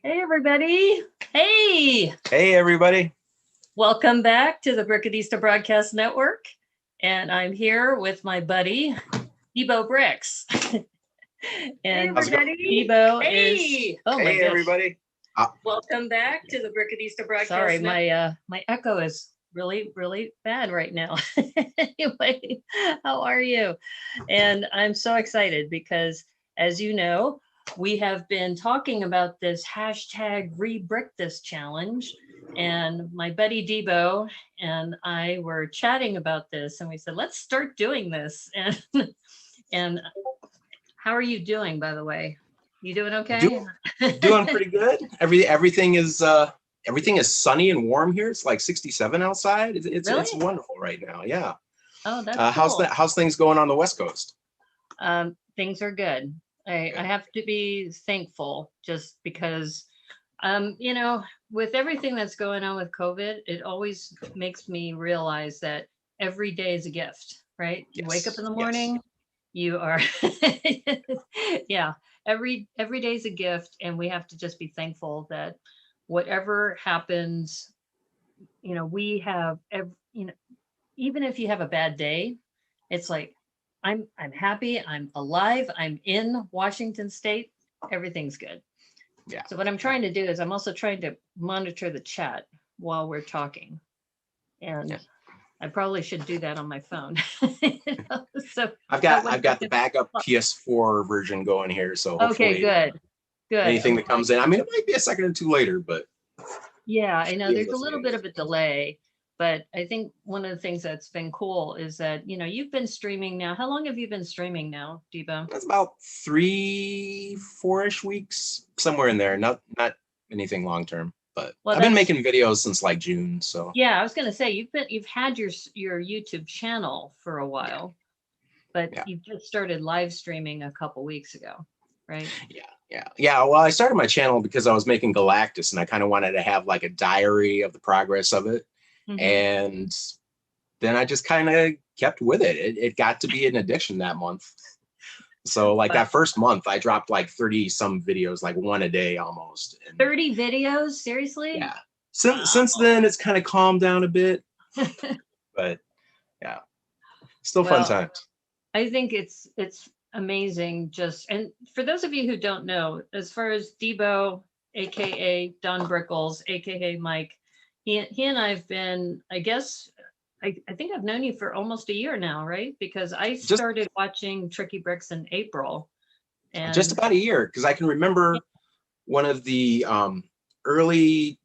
Hey, everybody. Hey, Hey, everybody. welcome back to the Brickanista Broadcast Network. And I'm here with my buddy, Debo Bricks. Hey And How's it going? everybody. Debo is, Hey. oh my Hey, gosh. everybody. Welcome back to the Brickanista Broadcast Sorry, Network. my echo is really bad right now. Anyway, how are you? And I'm so excited because, as you know, we have been talking about this hashtag rebrick this challenge. And my buddy Debo and I were chatting about this, and we said, let's start doing this. And how are you doing, by the way? You doing okay? Doing pretty good. Everything is sunny and warm here. It's like 67 outside. It's Really? wonderful right now. Yeah. Oh, that's How's cool. that? How's things going on the West Coast? Things are good. I Good. have to be thankful just because, you know, with everything that's going on with COVID, it always makes me realize that every day is a gift, right? You wake up in Yes. the Yes. morning, you are, yeah, every day is a gift, and we have to just be thankful that whatever happens, we have, even if you have a bad day, it's like I'm happy, I'm alive, I'm in Washington State, everything's good. Yeah. So what I'm Yeah. trying to do is I'm also trying to monitor the chat while we're talking. Yeah. And I probably should do that on my phone. So I've that got way I've we got the can. backup PS4 version going here, so Okay, hopefully good. Good. anything that comes in. I mean, it might be a second or two later, but Yeah, I should know be able there's to a see little it. bit of a delay, but I think one of the things that's been cool is that, you've been streaming now. How long have you been streaming now, Debo? That's about 3, 4-ish weeks, somewhere in there. Not anything long term, but Well, I've been that's making videos since like June. So Yeah, I was gonna say you've had your YouTube channel for a yeah, while, but yeah, you just started live streaming a couple weeks ago, right? yeah. Well, I started my channel because I was making Galactus, and I kind of wanted to have like a diary of the progress of it, Hmm. and then I just kind of kept with it. It got to be an addiction that month. So like But that first month, I dropped like 30 some videos, like one a day almost, and 30 videos, seriously? yeah. Since Wow. then, it's kind of calmed down a bit, but yeah, still fun Well, times. I think it's amazing just, and for those of you who don't know, as far as Debo, aka Don Brickles, aka Mike, he and I've been, I guess, I think I've known you for almost a year now, right? Because I Just started watching Tricky Bricks in April. just And about a year, because I can remember one of the early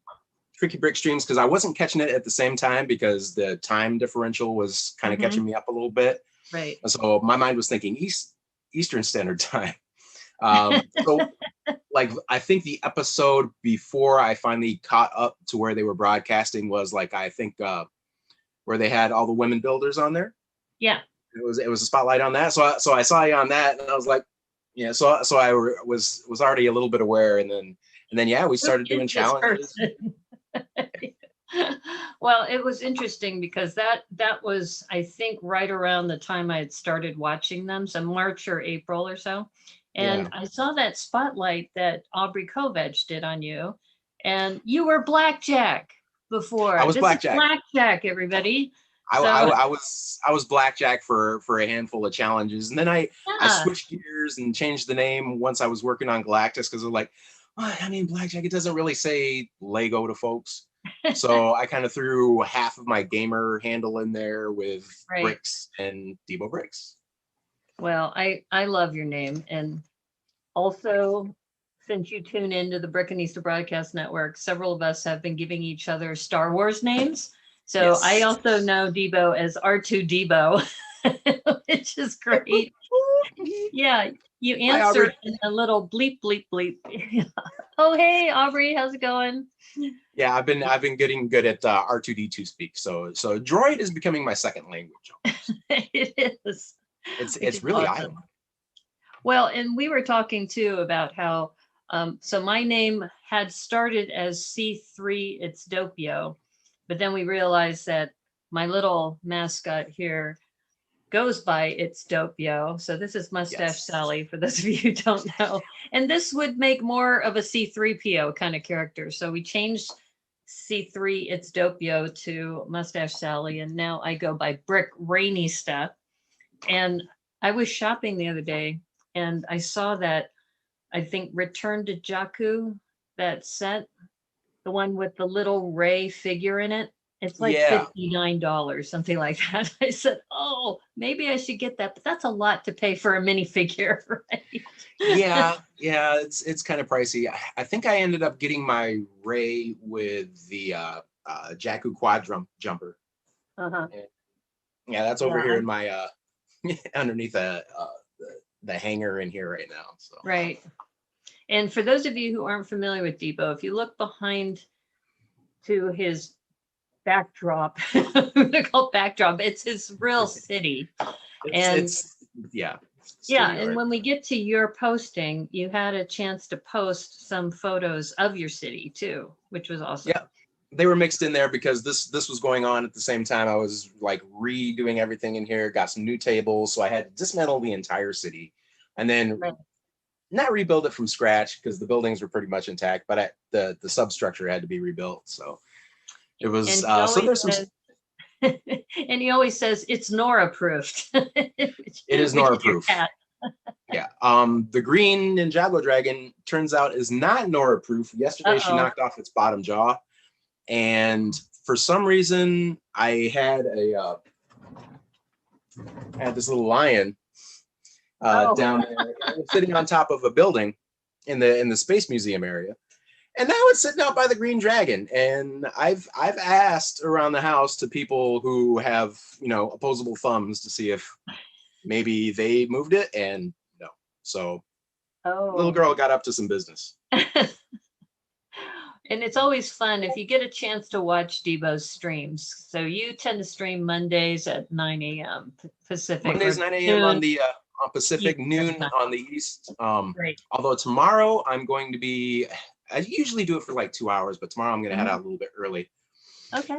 Tricky Brick streams, because I wasn't catching it at the same time because the time differential was kind of Mhm. catching me up a little bit. Right. And so my mind was thinking Eastern Standard Time. So like I think the episode before I finally caught up to where they were broadcasting was like I think where they had all the women builders on there. Yeah. It was a spotlight on that. So I saw you on that, and I was like, yeah. So I was already a little bit aware, and then yeah, we Who started is doing this challenges. person? Well, it was interesting because that was, I think, right around the time I had started watching them, so March or April or so. And Yeah, I saw that spotlight that Aubrey Kovach did on you, and you were Blackjack I before. was This is blackjack. Blackjack, everybody. I, I, So I was blackjack for a handful of challenges, and then I yeah. switched gears and changed the name once I was working on Galactus because I was like, oh, I mean, blackjack. It doesn't really say Lego to folks, so I kind of threw half of my gamer handle in there with Right. Bricks and Debo Bricks. Well, I love your name, and also, since you tune into the Brickanista Broadcast Network, several of us have been giving each other Star Wars names. So I Yes. also know Debo as R2 Debo, which is great. Yeah, you Hi, answer Aubrey. in a little bleep, bleep, bleep. Oh, hey, Aubrey, how's it going? Yeah, I've been getting good at R2D2 speak. So droid is becoming my second language almost. It is, which It's is really eye awesome. Well, and we were talking too about how, so my name had started as C3, it's Doppio, but then we realized that my little mascot here goes by It's Dope Yo. So this is Mustache Yes. Sally, for those of you who don't know. And this would make more of a C3PO kind of character. So we changed C3 It's Dope Yo to Mustache Sally, and now I go by Brickanista. And I was shopping the other day and I saw that, I think, Return to Jakku, that set, the one with the little Ray figure in it. It's like Yeah. $59, something like that. I said, oh, maybe I should get that, but that's a lot to pay for a minifigure, right? Yeah, it's kind of pricey. I think I ended up getting my Ray with the Jakku quad jumper. Uh-huh. Yeah, that's over Yeah, here in my underneath the hanger in here right now. So right. And for those of you who aren't familiar with Depot, if you look behind to his backdrop, I'm gonna call it backdrop, it's his real city. it's yeah. Yeah, studio and right when we get to your posting, you had a chance to post some photos of your city too, which was awesome. Yeah, they were mixed in there because this was going on at the same time. I was like redoing everything in here, got some new tables, so I had to dismantle the entire city and then Right. not rebuild it from scratch because the buildings were pretty much intact, but the substructure had to be rebuilt. So it was And he so always there's some. says, and he always says it's Nora approved. It is Nora proof. Yeah. The green Ninjago dragon turns out is not Nora proof. Yesterday she knocked off its bottom jaw, and for some reason I had this little lion down there sitting on top of a building in the Space Museum area. And now it's sitting out by the green dragon. And I've asked around the house to people who have, opposable thumbs to see if maybe they moved it, and no. So little girl got up to some business. And it's always fun if you get a chance to watch Debo's streams. So you tend to stream Mondays at 9 a.m. Pacific. Mondays 9 a.m. on the Pacific, noon on the East. Right. Although tomorrow I'm going to be, I usually do it for like 2 hours, but tomorrow I'm going to head out a little bit early. Okay.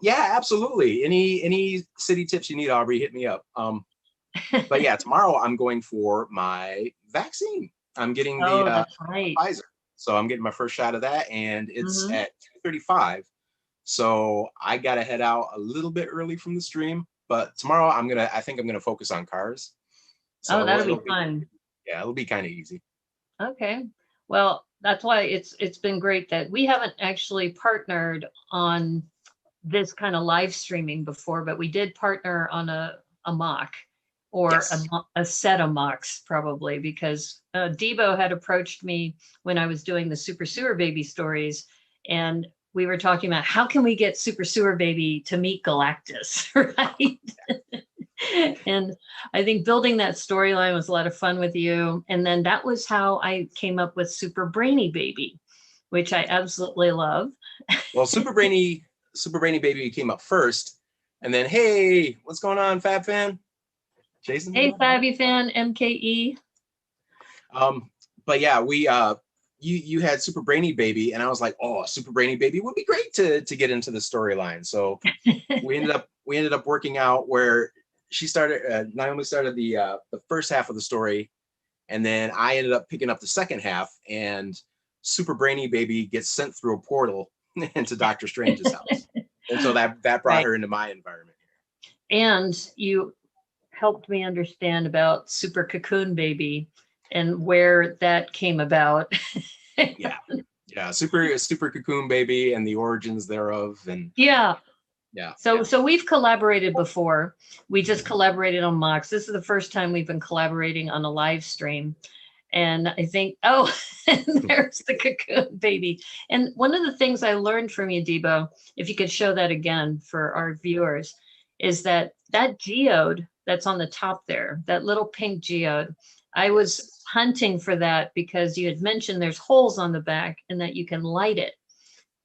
Yeah, absolutely. Any city tips you need, Aubrey, hit me up. But yeah, tomorrow I'm going for my vaccine. I'm getting the that's right. Pfizer. So I'm getting my first shot of that, and it's at 2:35. So I got to head out a little bit early from the stream, but tomorrow I think I'm going to focus on cars. So that'll be fun. Yeah, it'll be kind of easy. Okay. Well, that's why it's been great that we haven't actually partnered on this kind of live streaming before, but we did partner on a mock, or Yes. a set of mocks, probably, because Debo had approached me when I was doing the Super Sewer Baby stories, and we were talking about how can we get Super Sewer Baby to meet Galactus, right? And I think building that storyline was a lot of fun with you. And then that was how I came up with Super Brainy Baby, which I absolutely love. Well, Super Brainy Baby came up first, and then, hey, what's going on, Fab Fan? Jason? Hey, Fabby Fan, MKE. But yeah, we you had Super Brainy Baby, and I was like, oh, Super Brainy Baby would be great to get into the storyline. So we ended up working out where she started. Naomi started the first half of the story, and then I ended up picking up the second half. And Super Brainy Baby gets sent through a portal into Doctor Strange's house, and so that brought her into my environment. And you helped me understand about Super Cocoon Baby and where that came about. Yeah, Super Cocoon Baby and the origins thereof, and yeah. So we've collaborated before. We just collaborated on mocks. This is the first time we've been collaborating on a live stream. And I think, there's the Cocoon Baby. And one of the things I learned from you, Debo, if you could show that again for our viewers, is that geode that's on the top there, that little pink geode, I was hunting for that because you had mentioned there's holes on the back and that you can light it.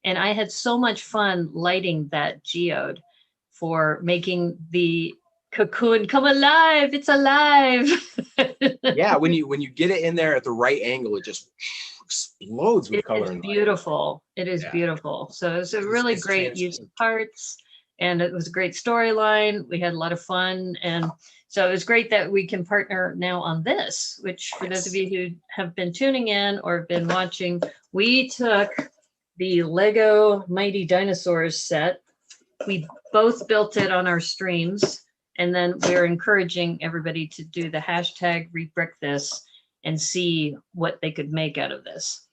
And I had so much fun lighting that geode for making the cocoon come alive. It's alive. Yeah, when you get it in there at the right angle, it just explodes with color. It's beautiful. It is beautiful. So it's a really great use of parts. and it was a great storyline. We had a lot of fun. And so it was great that we can partner now on this, which for those of you who have been tuning in or have been watching, we took the Lego Mighty Dinosaurs set. We both built it on our streams, and then we're encouraging everybody to do the hashtag rebrick this and see what they could make out of this.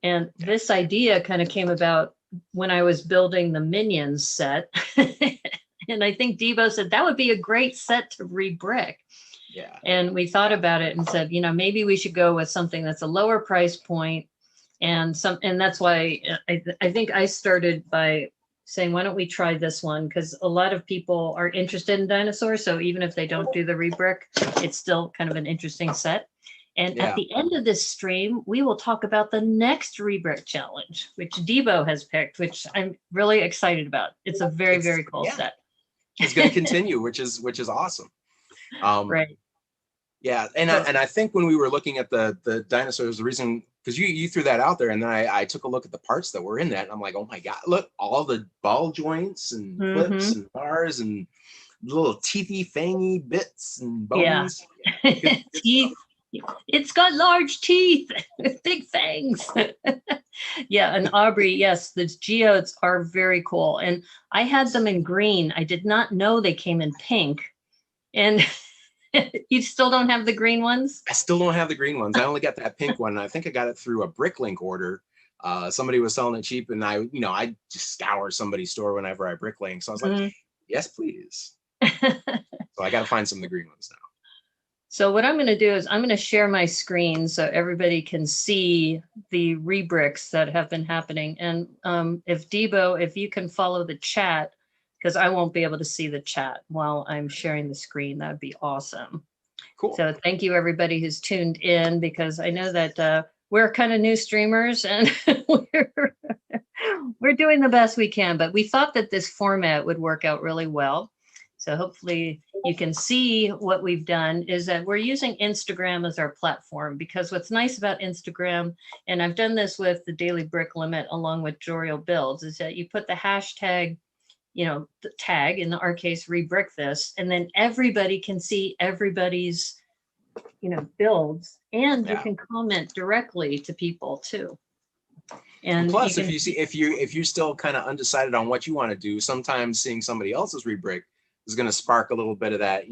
And this idea kind of came about when I was building the Minions set. And I think Debo said that would be a great set to rebrick. Yeah. And we thought about it and said, maybe we should go with something that's a lower price point. And that's why I think I started by saying, why don't we try this one? Because a lot of people are interested in dinosaurs. So even if they don't do the rebrick, it's still kind of an interesting set. And at the end of this stream, we will talk about the next rebrick challenge, which Debo has picked, which I'm really excited about. It's a very, very cool set. It's going to continue, which is awesome. Right. Yeah, and I think when we were looking at the dinosaurs, the reason, because you threw that out there, and then I took a look at the parts that were in that, and I'm like, oh my God, look, all the ball joints and clips and bars and little teethy, fangy bits and bones. Yeah. Teeth. It's got large teeth, big fangs. Yeah, and Aubrey, yes, the geodes are very cool. And I had them in green. I did not know they came in pink. And you still don't have the green ones? I still don't have the green ones. I only got that pink one. And I think I got it through a Bricklink order. Somebody was selling it cheap, and I just scour somebody's store whenever I Bricklink. So I was like, yes, please. So I got to find some of the green ones now. So what I'm going to do is I'm going to share my screen so everybody can see the rebricks that have been happening. And if Debo, if you can follow the chat, because I won't be able to see the chat while I'm sharing the screen, that would be awesome. Cool. So thank you everybody who's tuned in, because I know that we're kind of new streamers and we're doing the best we can, but we thought that this format would work out really well. So hopefully you can see what we've done is that we're using Instagram as our platform, because what's nice about Instagram, and I've done this with the Daily Brick Limit along with Jorial Builds, is that you put the hashtag, the tag, in our case, rebrick this, and then everybody can see everybody's, builds, and you can comment directly to people too. And plus, if you're still kind of undecided on what you want to do, sometimes seeing somebody else's rebrick is going to spark a little bit of that,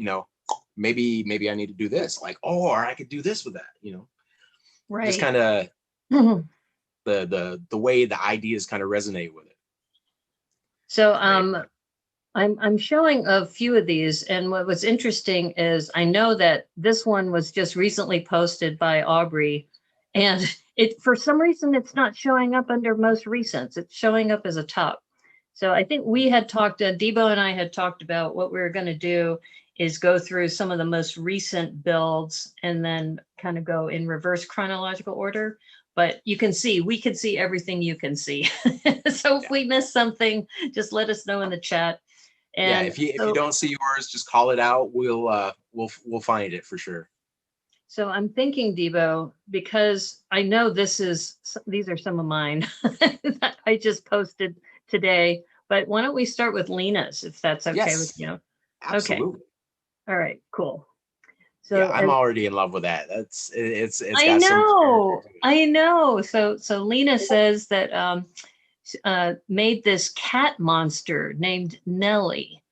maybe I need to do this, like, or I could do this with that, right. Just kind of the way the ideas kind of resonate with it. So I'm showing a few of these, and what was interesting is I know that this one was just recently posted by Aubrey, and for some reason it's not showing up under most recents. It's showing up as a top. So I think we had talked, Debo and I had talked about what we were going to do is go through some of the most recent builds and then kind of go in reverse chronological order. But you can see, we can see everything you can see. So if we miss something, just let us know in the chat. And if you don't see yours, just call it out. We'll find it for sure. So I'm thinking, Debo, because I know these are some of mine that I just posted today, but why don't we start with Lena's, if that's okay with you? Absolutely. Okay. All right, cool. So I'm already in love with that. It's I know. So Lena says that made this cat monster named Nellie,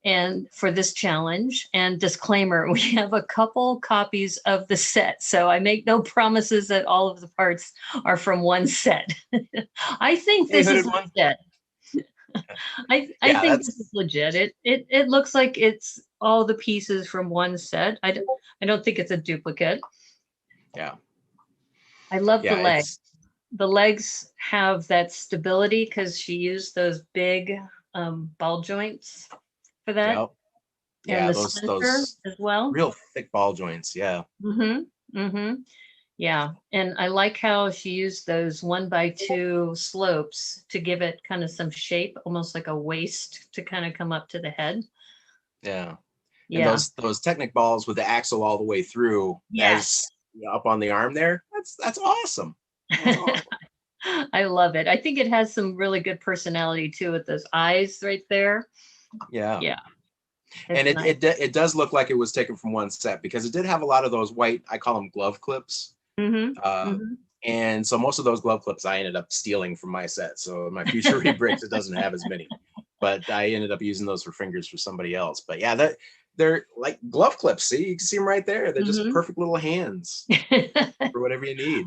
and for this challenge. And disclaimer, we have a couple copies of the set, so I make no promises that all of the parts are from one set. I think this is legit. I think this is legit. It looks like it's all the pieces from one set. I don't think it's a duplicate. Yeah. I love the legs. The legs have that stability because she used those big ball joints for that. Yep. And the those as well. Real thick ball joints. Yeah. Yeah. And I like how she used those 1x2 slopes to give it kind of some shape, almost like a waist to kind of come up to the head. Yeah. And those Technic balls with the axle all the way through, as up on the arm there. That's awesome. That's awesome. I love it. I think it has some really good personality too with those eyes right there. Yeah. Yeah. And It's nice. it does look like it was taken from one set, because it did have a lot of those white, I call them glove clips. Mhm, Uh, mhm. and so most of those glove clips I ended up stealing from my set. So in my future rebricks, it doesn't have as many, but I ended up using those for fingers for somebody else. But yeah, they're like glove clips. See, you can see them right there. They're just Mhm. perfect little hands for whatever you need.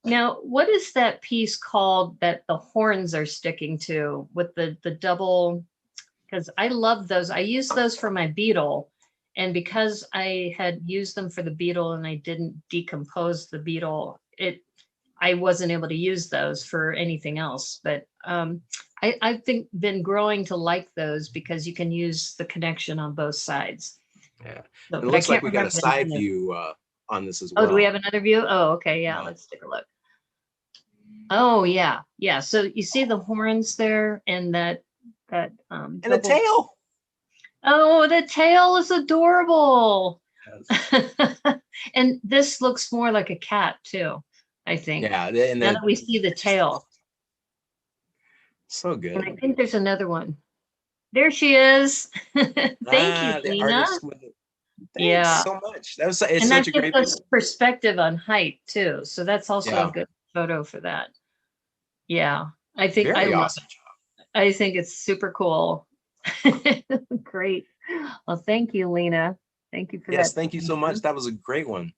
Now, what is that piece called that the horns are sticking to with the double? Because I love those. I use those for my beetle. And because I had used them for the beetle and I didn't decompose the beetle, I wasn't able to use those for anything else. But I've been growing to like those because you can use the connection on both sides. Yeah. So, And it but I looks like can't we got remember a the side name of. view on this as Oh, do we well. have another view? Oh, okay. Yeah, Yeah. let's take a look. Oh, yeah. Yeah. So you see the horns there and that And a double. tail. Oh, the tail is adorable. Yes. And this looks more like a cat too, I think. Yeah. And Now that we see the tail. so And good. I think there's another one. There she is. Thank you, The Lena. artist with it. Thanks Yeah. so much. It's And such that a gives great us video. perspective on height too. So that's also a Yeah. good photo for that. Yeah. I think I Very love awesome. it. I think it's super cool. Great. Well, thank you, Lena. Thank you for Yes, that. thank you so much. That was a great one.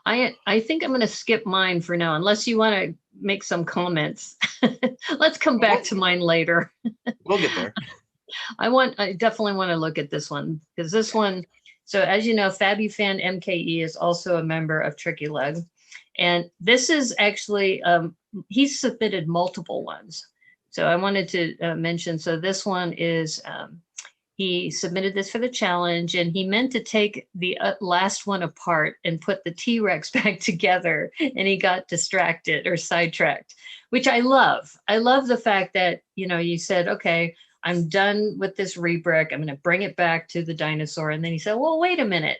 I think I'm going to skip mine for now, unless you want to make some comments. Let's come back to mine later. We'll get there. I definitely want to look at this one because this one, so as you know, FabUFan MKE is also a member of Tricky Leg. And this is actually, he's submitted multiple ones. So I wanted to mention, so this one is, he submitted this for the challenge and he meant to take the last one apart and put the T-Rex back together and he got distracted or sidetracked, which I love. I love the fact that, you know, you said, okay, I'm done with this rebrick. I'm going to bring it back to the dinosaur. And then he said, well, wait a minute.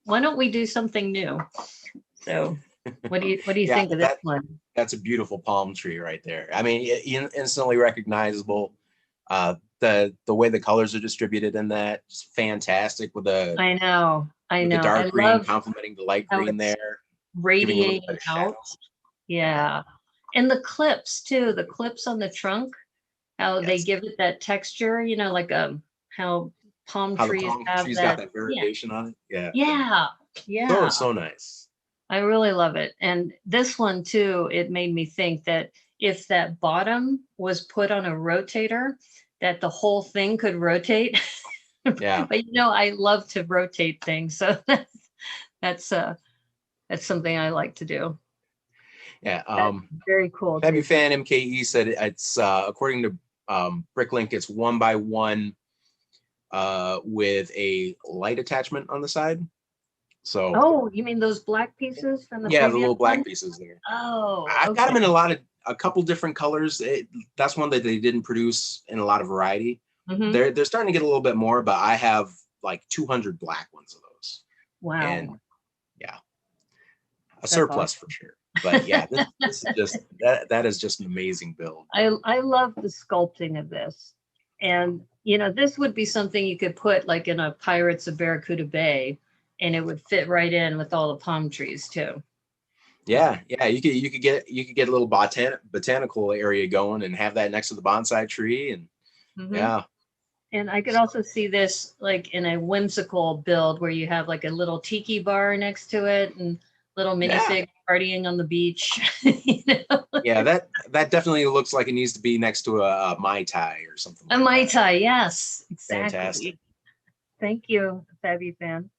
Why don't we do something new? So what do you Yeah, think of this one? that's a beautiful palm tree right there. I mean, instantly recognizable. The way the colors are distributed in that is fantastic with the I know. I dark green love complementing the light how green it's there, giving you a little bit radiating of out. shadow. Yeah. And the clips too, the clips on the trunk, how they Yes. give it that texture, you know, like how palm How the trees palm have tree's got that. that Yeah. variegation on it. Yeah. Yeah. So Yeah. so nice. I really love it. And this one too, it made me think that if that bottom was put on a rotator, that the whole thing could rotate. Yeah. But you know, I love to rotate things. So that's that's something I like to do. Yeah. That's very cool too. FabUFan MKE said it's according to Bricklink, it's 1x1 with a light attachment on the side. So Oh, you mean those black pieces from the yeah, the previous little black one? pieces there. Oh, I've got them in okay. a couple different colors. That's one that they didn't produce in a lot of variety. Hmm. They're starting to get a little bit more, but I have like 200 black ones of those, and Wow. yeah, a That's surplus awesome. for sure. But yeah, this is just that is just an amazing build. I love the sculpting of this. And you know, this would be something you could put like in a Pirates of Barracuda Bay and it would fit right in with all the palm trees too. Yeah, yeah, you could get a little botanical area going and have that next to the bonsai tree, and Hmm. yeah, And I could also see this like in a whimsical build where you have like a little tiki bar next to it and little yeah, minifig partying on the beach. You know? yeah. That definitely looks like it needs to be next to a Mai Tai or something A like Mai that. Tai, yes, Fantastic. exactly. Thank you, Fabi fan.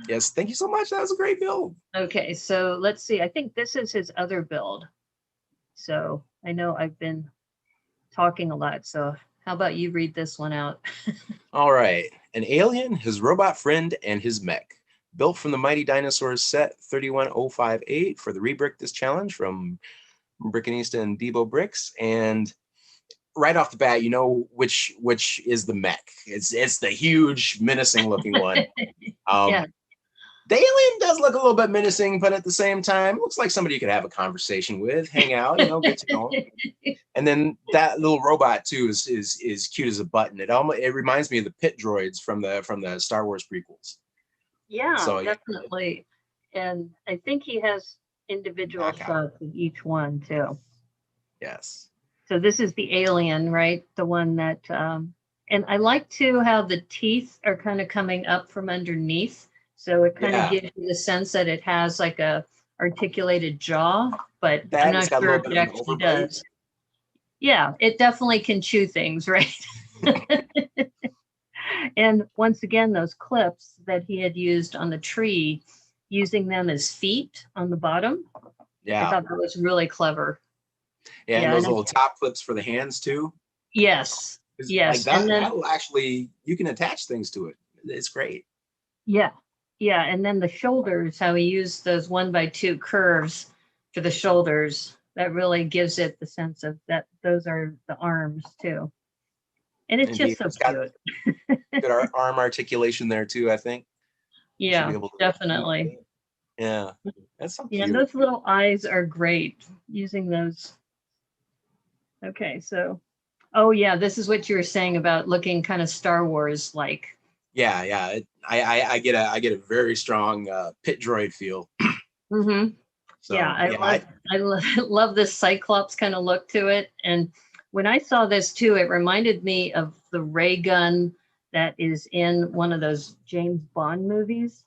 Yes, thank you so much. That was a great build. Okay, so let's see. I think this is his other build. So I know I've been talking a lot. So how about you read this one out? All right, an alien, his robot friend, and his mech. Built from the Mighty Dinosaurs set 31058 for the Rebrick This Challenge from Brickanista and Debo Bricks. And right off the bat, you know which is the mech. It's the huge, menacing looking one. Yeah. The alien does look a little bit menacing, but at the same time, looks like somebody you could have a conversation with, hang out, get to know 'em. And then that little robot too is cute as a button. It reminds me of the pit droids from the Star Wars prequels. Yeah, So yeah, definitely. And I think he has individual knockout. shots of each one too. Yes. So this is the alien, right? The one that, and I like too how the teeth are kind of coming up from underneath. So it kind of Yeah. gives you the sense that it has like a articulated jaw, but I'm That not it's got a sure little if bit it of an actually overbite. does. Yeah, it definitely can chew things, right? And once again, those clips that he had used on the tree, using them as feet on the bottom, I Yeah. thought that was really clever. Yeah, and Yeah, those and little top clips for the hands too. yes, Like yes, that, and then that'll actually, you can attach things to it. It's great. yeah, yeah, and then the shoulders, how he used those 1x2 curves for the shoulders, that really gives it the sense of that those are the arms too. And it's Indeed. just so It's got cute. good arm articulation there too, I think. You should be Yeah, able to. definitely. Yeah. That's so Yeah, cute. those little eyes are great using those. Okay, so oh yeah, this is what you were saying about looking kind of Star Wars like. Yeah, yeah. I get a very strong pit droid feel. Mm-hmm. Yeah, So yeah, love this Cyclops kind of look to it. And when I saw this too, it reminded me of the ray gun that is in one of those James Bond movies,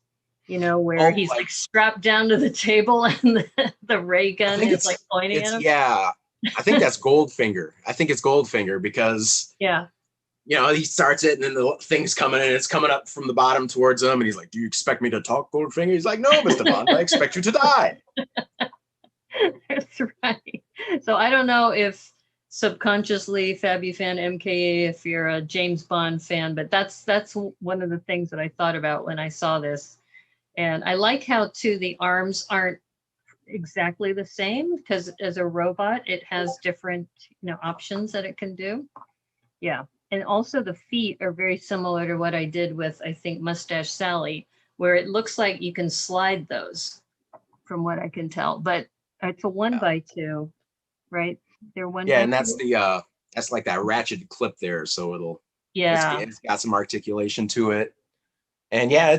where he's like strapped down to the table and the ray gun is like pointing at him. Yeah. I think that's Goldfinger. I think it's Goldfinger because Yeah. he starts it and then the thing's coming and it's coming up from the bottom towards him and he's like, "Do you expect me to talk, Goldfinger?" He's like, "No, Mr. Bond, I expect you to die." That's right. So I don't know if subconsciously Fabufan MKA, if you're a James Bond fan, but that's one of the things that I thought about when I saw this. And I like how too the arms aren't exactly the same because as a robot it has different options that it can do. Yeah. And also the feet are very similar to what I did with, I think, Mustache Sally, where it looks like you can slide those from what I can tell, but it's a 1x2, right? They're 1x2. Yeah, and that's that's like that ratchet clip there, so it's got some articulation to it, and yeah,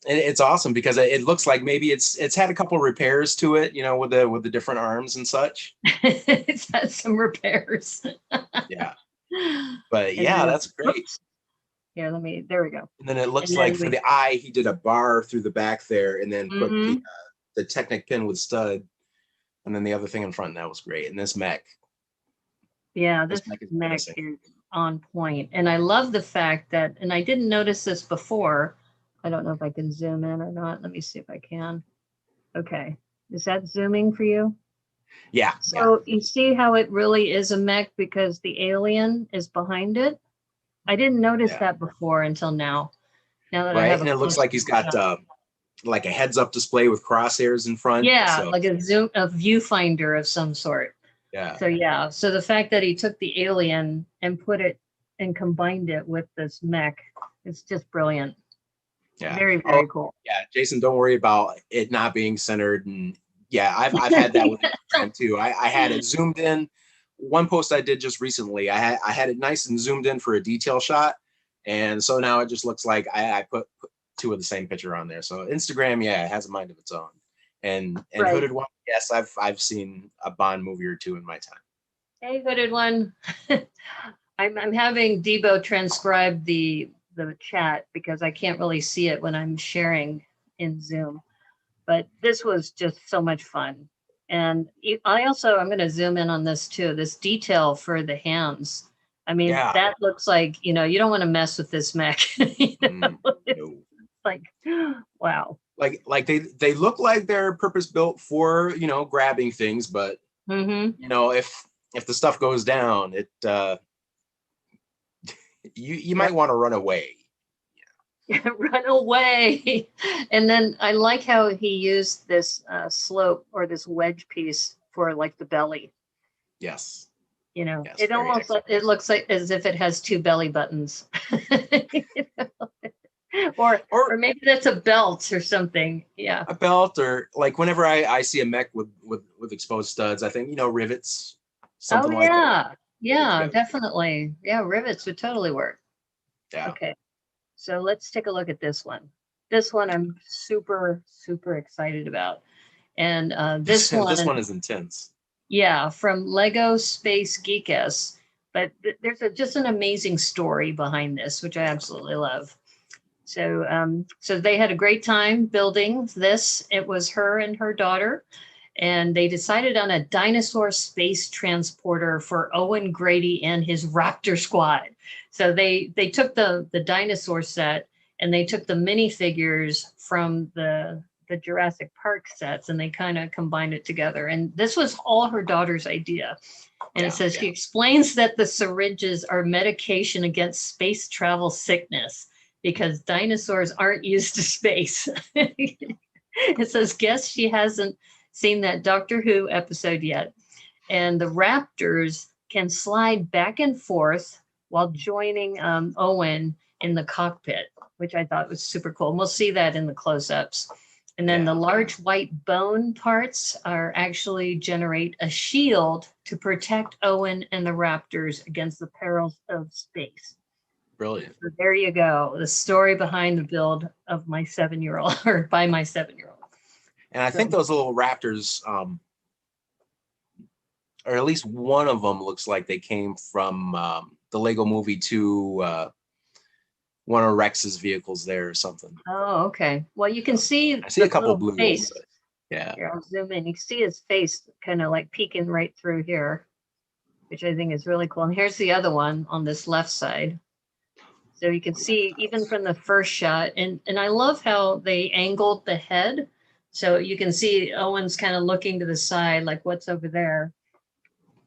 it's awesome because it looks like maybe it's had a couple repairs to it, with the different arms and such. It's had some repairs. Yeah, but yeah, that's great. Oops. Yeah, there we go. And then it looks like for the eye, he did a bar through the back there, and then put the Technic pin with stud, and then the other thing in front. And that was great. And this mech. Yeah, this mech is on point. And I love the fact that, and I didn't notice this before. I don't know if I can zoom in or not. Let me see if I can. Okay. Is that zooming for you? Yeah. So you see how it really is a mech because the alien is behind it? I didn't notice that before until now. Now that I have and it looks like he's got like a heads-up display with crosshairs in front. Yeah, like a viewfinder of some sort. Yeah. So the fact that he took the alien and put it and combined it with this mech, it's just brilliant. Yeah. Very, very cool. Yeah, Jason, don't worry about it not being centered. And yeah, I've had that with Instagram too. I had it zoomed in. One post I did just recently, I had it nice and zoomed in for a detail shot. And so now it just looks like I put two of the same picture on there. So Instagram, yeah, it has a mind of its own. And Hooded One, yes, I've seen a Bond movie or two in my time. Hey, Hooded One. I'm having Debo transcribe the chat because I can't really see it when I'm sharing in Zoom. But this was just so much fun. And I'm going to zoom in on this too, this detail for the hands. I mean, that looks like, you don't want to mess with this mech. It's like, wow. Like they look like they're purpose built for, grabbing things, but if the stuff goes down, it you might want to run away. Run away. And then I like how he used this slope or this wedge piece for like the belly. Yes. Yes, it almost it looks like as if it has two belly buttons. or maybe that's a belt or something. Yeah. a belt, or like whenever I see a mech with exposed studs, I think, rivets, Oh something like that. yeah. Put Yeah, together. definitely. Yeah, rivets would totally work. Yeah. Okay. So let's take a look at this one. This one I'm super, super excited about. And this This one, one is intense. yeah, from Lego Space Geekus. But there's just an amazing story behind this, which I absolutely love. So they had a great time building this. It was her and her daughter, and they decided on a dinosaur space transporter for Owen Grady and his Raptor squad. So they took the dinosaur set, and they took the minifigures from the Jurassic Park sets, and they kind of combined it together. And this was all her daughter's idea. And it says she explains that the syringes are medication against space travel sickness because dinosaurs aren't used to space. It says, guess she hasn't seen that Doctor Who episode yet. And the raptors can slide back and forth while joining Owen in the cockpit, which I thought was super cool. And we'll see that in the close-ups. And then the large white bone parts are actually generate a shield to protect Owen and the raptors against the perils of space. Brilliant. So there you go. The story behind the build of my 7-year-old, or by my 7-year-old. And I think those little raptors, or at least one of them, looks like they came from the Lego Movie 2, one of Rex's vehicles there or something. Oh, okay. Well, you can see I see a couple little blues. face. But yeah. Here, I'll zoom in. You can see his face kind of like peeking right through here, which I think is really cool. And here's the other one on this left side. So you can see even from the first shot, and I love how they angled the head. So you can see Owen's kind of looking to the side, like what's over there.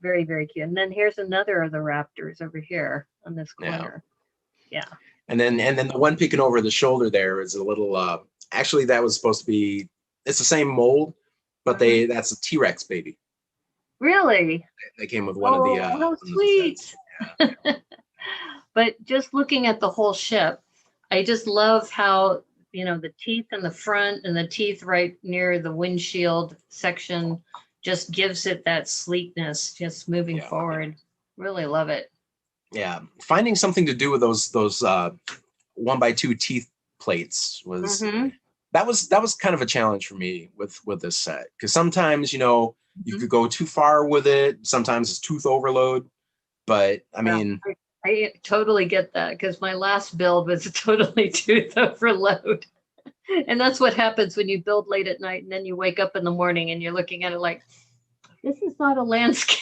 Very, very cute. And then here's another of the raptors over here on this corner. Yeah. And then the one peeking over the shoulder there is a little, actually that was supposed to be, it's the same mold, but that's a T-Rex baby. Really? They came with one of the how sweet. But just looking at the whole ship, I just love how, the teeth in the front and the teeth right near the windshield section just gives it that sleekness, just moving forward. Really love it. Yeah, finding something to do with those 1x2 teeth plates was that was kind of a challenge for me with this set, because sometimes you could go too far with it. Sometimes it's tooth overload, but I mean, I totally get that, because my last build was totally tooth overload. And that's what happens when you build late at night and then you wake up in the morning and you're looking at it like, this is not a landscape.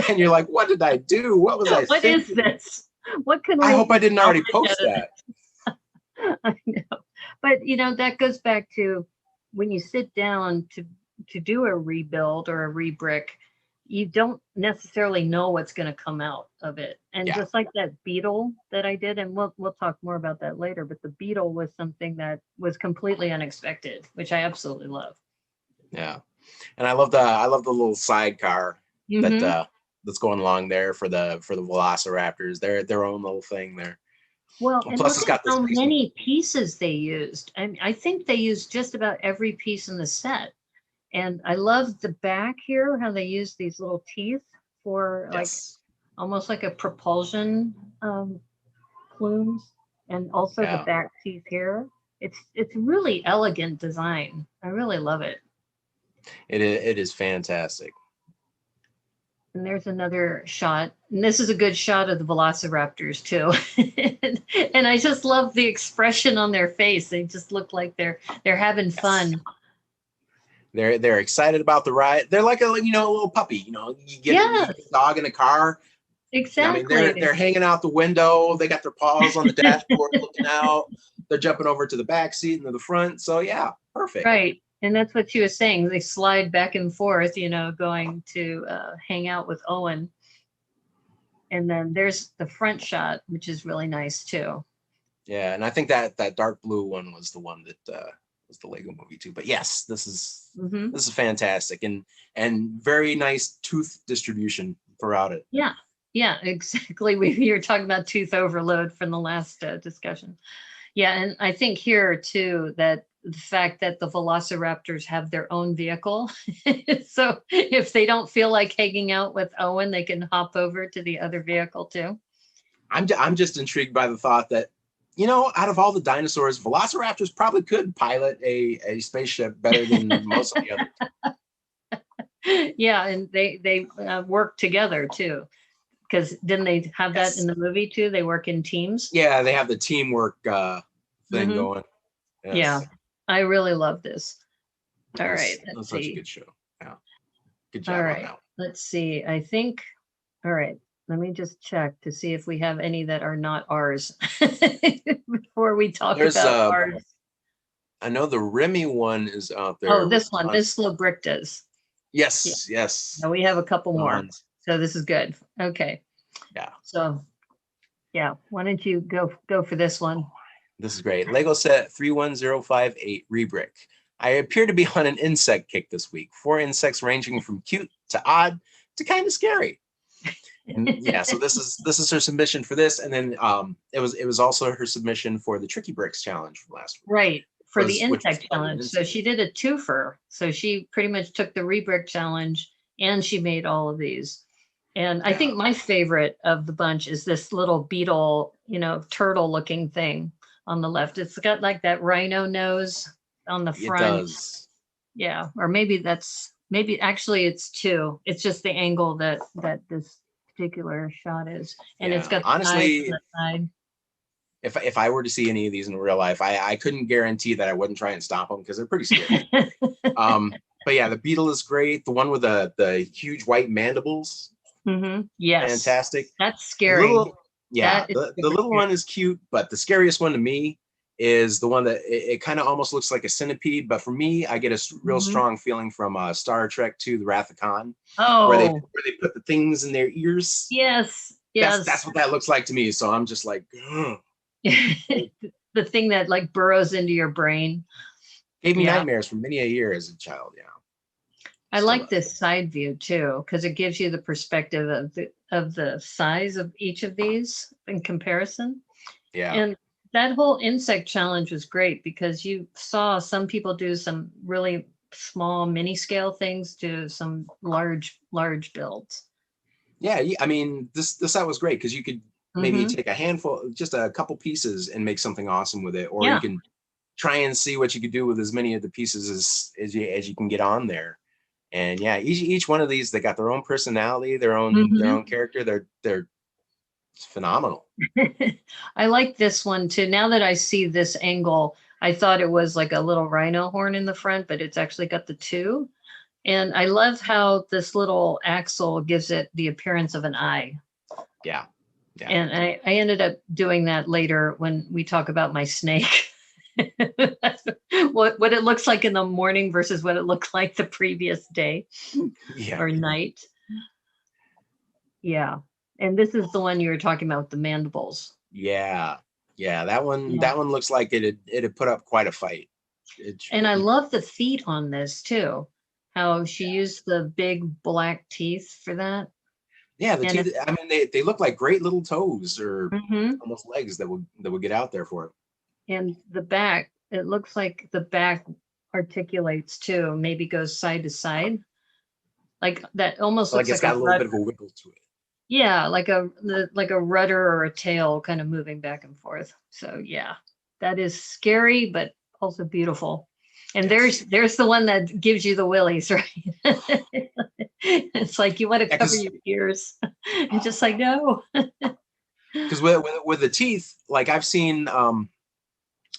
And you're like, what did I do? What was I What thinking? is this? What can I hope I didn't already post that. I know. But that goes back to when you sit down to do a rebuild or a rebrick, you don't necessarily know what's going to come out of it. And just like that beetle that I did, and we'll talk more about that later, but the beetle was something that was completely unexpected, which I absolutely love. Yeah. And I love the little sidecar that's going along there for the Velociraptors. They're their own little thing there. Well, and and plus look it's got at how many pieces they used. I think they used just about every piece in the set. And I love the back here, how they use these little teeth for like almost like a propulsion plumes, and also the back teeth here. It's really elegant design. I really love it. It is fantastic. And there's another shot. And this is a good shot of the Velociraptors too. And I just love the expression on their face. They just look like they're having fun. They're excited about the ride. They're like a little puppy. You get a dog in a car. Exactly. I mean, they're hanging out the window. They got their paws on the dashboard looking out. They're jumping over to the back seat and to the front. So yeah, perfect. Right. And that's what she was saying. They slide back and forth, going to hang out with Owen. And then there's the front shot, which is really nice too. Yeah, and I think that dark blue one was the one that was the Lego Movie too. But yes, this is fantastic and very nice tooth distribution throughout it. Yeah, exactly. You were talking about tooth overload from the last discussion. Yeah, and I think here too that the fact that the velociraptors have their own vehicle, so if they don't feel like hanging out with Owen, they can hop over to the other vehicle too. I'm just intrigued by the thought that, out of all the dinosaurs, velociraptors probably could pilot a spaceship better than most of the others. Yeah, and they work together too, because didn't they have that in Yes. the movie too? They work in teams. Yeah, they have the teamwork thing Mhm. going. Yeah, Yes. I really love this. All That's, right, that's let's such a see. good show. Yeah. Good All job on right, that. let's see. I think, all right, let me just check to see if we have any that are not ours before we talk There's about ours. I know the Remy one is out there. Oh, this one, this Slobrictas. Yeah, Yes. now we have a couple more. Hans. So this is good. Okay. Yeah. So yeah, why don't you go for this one? This is great. Lego set 31058 Rebrick. I appear to be on an insect kick this week. 4 insects ranging from cute to odd to kind of scary. And yeah, so this is her submission for this, and then it was also her submission for the Tricky Bricks challenge from last week. Right, for the which was insect challenge. So she did a twofer. So she pretty much took the rebrick challenge and she made all of these. And I think my favorite of the bunch is this little beetle, turtle looking thing on the left. It's got like that rhino nose on the It front. does. Yeah, or maybe actually it's two. It's just the angle that this particular shot is. And it's got the eyes honestly, on the side. if I were to see any of these in real life, I couldn't guarantee that I wouldn't try and stop them because they're pretty scary. But yeah, the beetle is great. The one with the huge white mandibles, Yes, fantastic. that's scary. The little one is cute, but the scariest one to me is the one that it kind of almost looks like a centipede. But for me, I get a real strong feeling from Star Trek II, The Wrath of Khan, where they put the things in their ears. Yes. That's what that looks like to me. So I'm just like, the thing that like burrows into your brain. Gave me nightmares for many a year as a child. Yeah. I like this side view too, because it gives you the perspective of the size of each of these in comparison. Yeah. And that whole insect challenge was great because you saw some people do some really small mini scale things to some large builds. Yeah, I mean, this set was great because you could maybe take a handful, just a couple pieces, and make something awesome with it, or you can try and see what you could do with as many of the pieces as you can get on there. And yeah, each one of these, they got their own personality, their own character. They're phenomenal. I like this one too. Now that I see this angle, I thought it was like a little rhino horn in the front, but it's actually got the two. And I love how this little axle gives it the appearance of an eye. Yeah. And I ended up doing that later when we talk about my snake. what it looks like in the morning versus what it looked like the previous day or night. Yeah. And this is the one you were talking about, the mandibles. Yeah. That one looks like it'd put up quite a fight. And I love the feet on this too. How she used the big black teeth for that. Yeah, the teeth. I mean, they look like great little toes or almost legs that would get out there for it. And the back, it looks like the back articulates too, maybe goes side to side. Like that almost looks it's got a little bit of a wiggle to it. Yeah, like a rudder or a tail kind of moving back and forth. So yeah, that is scary, but also beautiful. And there's the one that gives you the willies, right? It's like you want to cover your ears. And just like, no. Because with the teeth, like I've seen,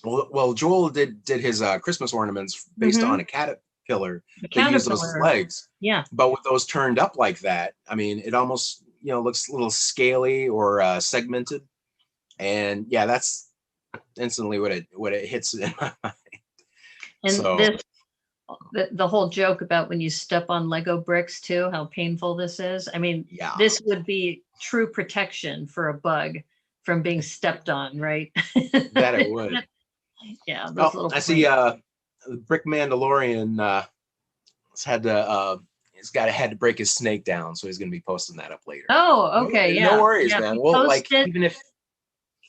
well, Joel did his Christmas ornaments based on a caterpillar that used those as legs. Yeah. But with those turned up like that, I mean, it almost looks a little scaly or segmented, and yeah, that's instantly what it hits in my mind. And so, the whole joke about when you step on Lego bricks too, how painful this is. I mean, this would be true protection for a bug from being stepped on, right? That it would. Yeah. I see the Brick Mandalorian had to break his snake down, so he's going to be posting that up later. Oh, okay. No worries, man. Well, like even if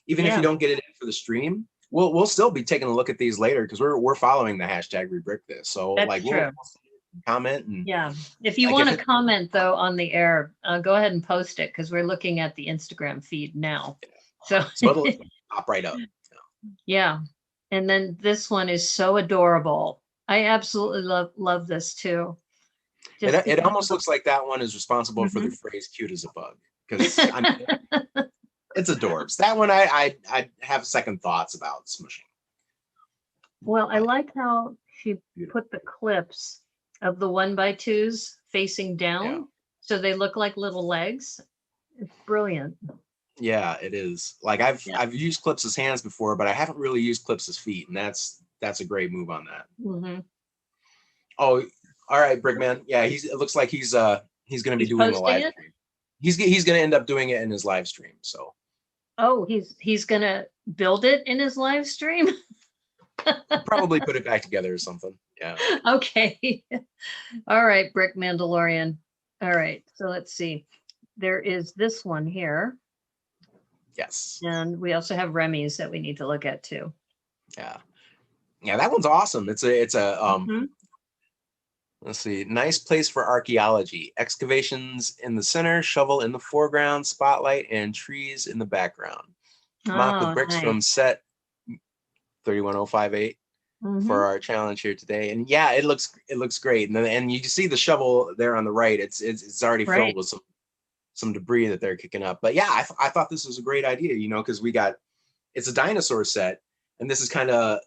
if you don't get it in for the stream, we'll still be taking a look at these later because we're following the hashtag rebrick this. So That's like true. we'll comment and Yeah. If you like, want if to it- comment though on the air, go ahead and post it because we're looking at the Instagram feed now. So so it'll pop right up. yeah. And then this one is so adorable. I absolutely love this too. It, Just it almost looks like that one is responsible for the phrase "cute as a bug" because I mean, it's adorbs. That one I have second thoughts about smushing. Well, I like how she Beautiful. put the clips of the 1x2s facing down, Yeah. so they look like little legs. It's brilliant. Yeah, it is. Like I've Yeah. I've used clips as hands before, but I haven't really used clips as feet, and that's a great move on that. Mhm. Oh, all right, Brickman. Yeah, it looks like he's gonna be He's doing a posting live it? stream. He's gonna end up doing it in his live stream. So Oh, he's gonna build it in his live stream. probably put it back together or something. Yeah. Okay. All right, Brick Mandalorian. All right, so let's see. There is this one here, Yes. and we also have Remy's that we need to look at too. Yeah. Yeah, that one's awesome. It's a Mhm. let's see, nice place for archaeology. Excavations in the center, shovel in the foreground, spotlight, and trees in the background. Mock with Oh, bricks nice. from set 31058 Mhm. for our challenge here today. And yeah, it looks great. And you can see the shovel there on the right. It's already filled Right. with some debris that they're kicking up. But yeah, I thought this was a great idea, because it's a dinosaur set, and this is kind of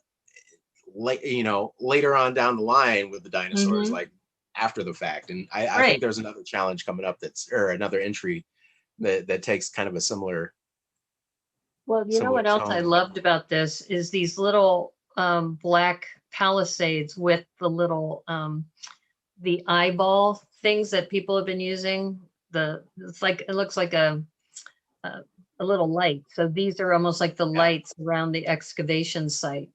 later on down the line with the dinosaurs, Mhm. like after the fact. And I Right. think there's another challenge coming up or another entry that takes kind of a similar Well, you know what else I tone. loved about this is these little black palisades with the little the eyeball things that people have been using. It looks like a little light. So these are almost like the Yeah. lights around the excavation site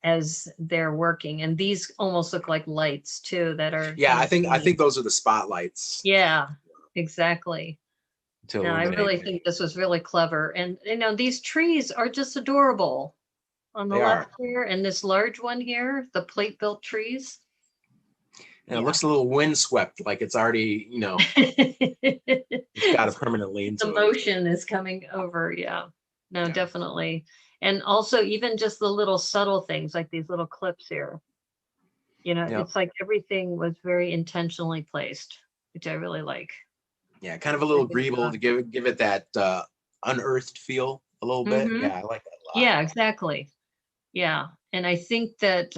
as they're working, and these almost look like lights too that are Yeah, kind I of think neat. those are the spotlights Yeah, exactly. to No, I illuminate really it. think this was really clever. And these trees are just adorable on the They left are. here, and this large one here, the plate built trees. And it Yeah. looks a little windswept, like it's already, it's got a permanent lean The to it. motion is coming over. Yeah. No, Yeah. definitely. And also even just the little subtle things like these little clips here. Yep. It's like everything was very intentionally placed, which I really like. Yeah, kind of a little Good greeble job. to give it that unearthed feel a little bit. Mhm. Yeah, I like that a lot. Yeah, exactly. Yeah. And I think that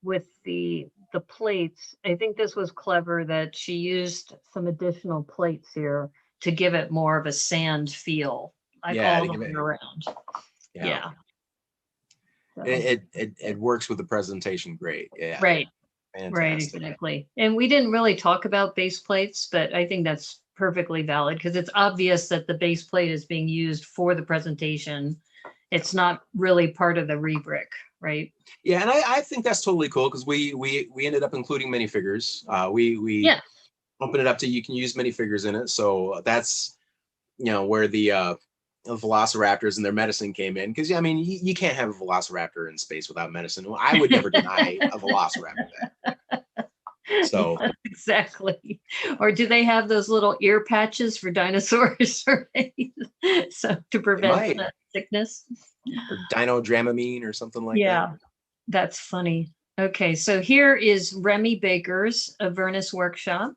with the plates, I think this was clever that she used some additional plates here to give it more of a sand feel, like Yeah, all to the give way it. around. Yeah. So, It works with the presentation great. Yeah. right. Right, Fantastic. exactly. And we didn't really talk about base plates, but I think that's perfectly valid because it's obvious that the base plate is being used for the presentation. It's not really part of the rebrick, right? Yeah, and I think that's totally cool because we ended up including minifigures. We Yeah. open it up to you can use minifigures in it. So that's where the velociraptors and their medicine came in, because I mean you can't have a velociraptor in space without medicine. Well, I would never deny a velociraptor that. So Yeah, exactly. Or do they have those little ear patches for dinosaurs, right? So to it prevent might, sickness. or dino-dramamine or something like Yeah, that's funny. Okay, so here is Remy Baker's Avernus Workshop.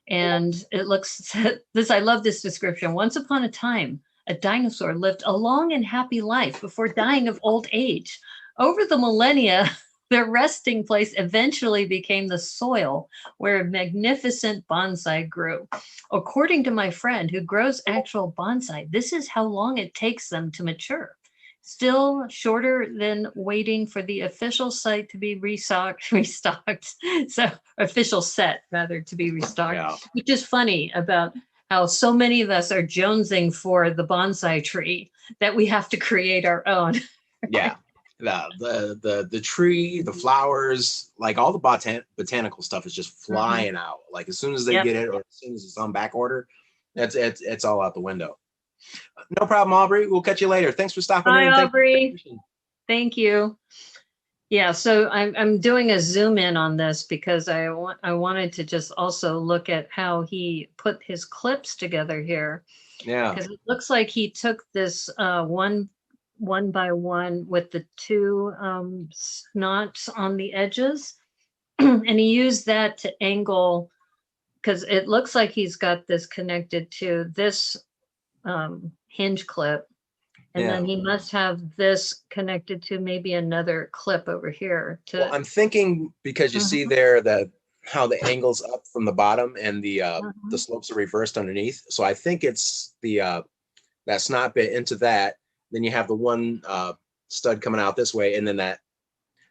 And it looks I love this description. Once upon a time, a dinosaur lived a long and happy life before dying of old age. Over the millennia, their resting place eventually became the soil where a magnificent bonsai grew. According to my friend who grows actual bonsai, this is how long it takes them to mature. Still shorter than waiting for the official site to be restocked. So official set rather to be restocked, Yeah. which is funny about how so many of us are jonesing for the bonsai tree that we have to create our own. Yeah. The tree, the flowers, like all the botanical stuff is just flying out. Like as soon as they Yep. get it, or as soon as it's on back order, it's all out the window. No problem, Aubrey. We'll catch you later. Thanks for stopping Hi, in. Thank you for your Aubrey. information. Thank you. Yeah, so I'm doing a zoom in on this because I wanted to just also look at how he put his clips together here, Yeah. because it looks like he took this one by one with the two snots on the edges, and he used that to angle, because it looks like he's got this connected to this hinge clip. And Yeah. then he must have this connected to maybe another clip over here to. Well, I'm thinking because you see there that how the angle's up from the bottom and the slopes are reversed underneath. So I think it's the that snot bit into that. Then you have the one stud coming out this way, and then that.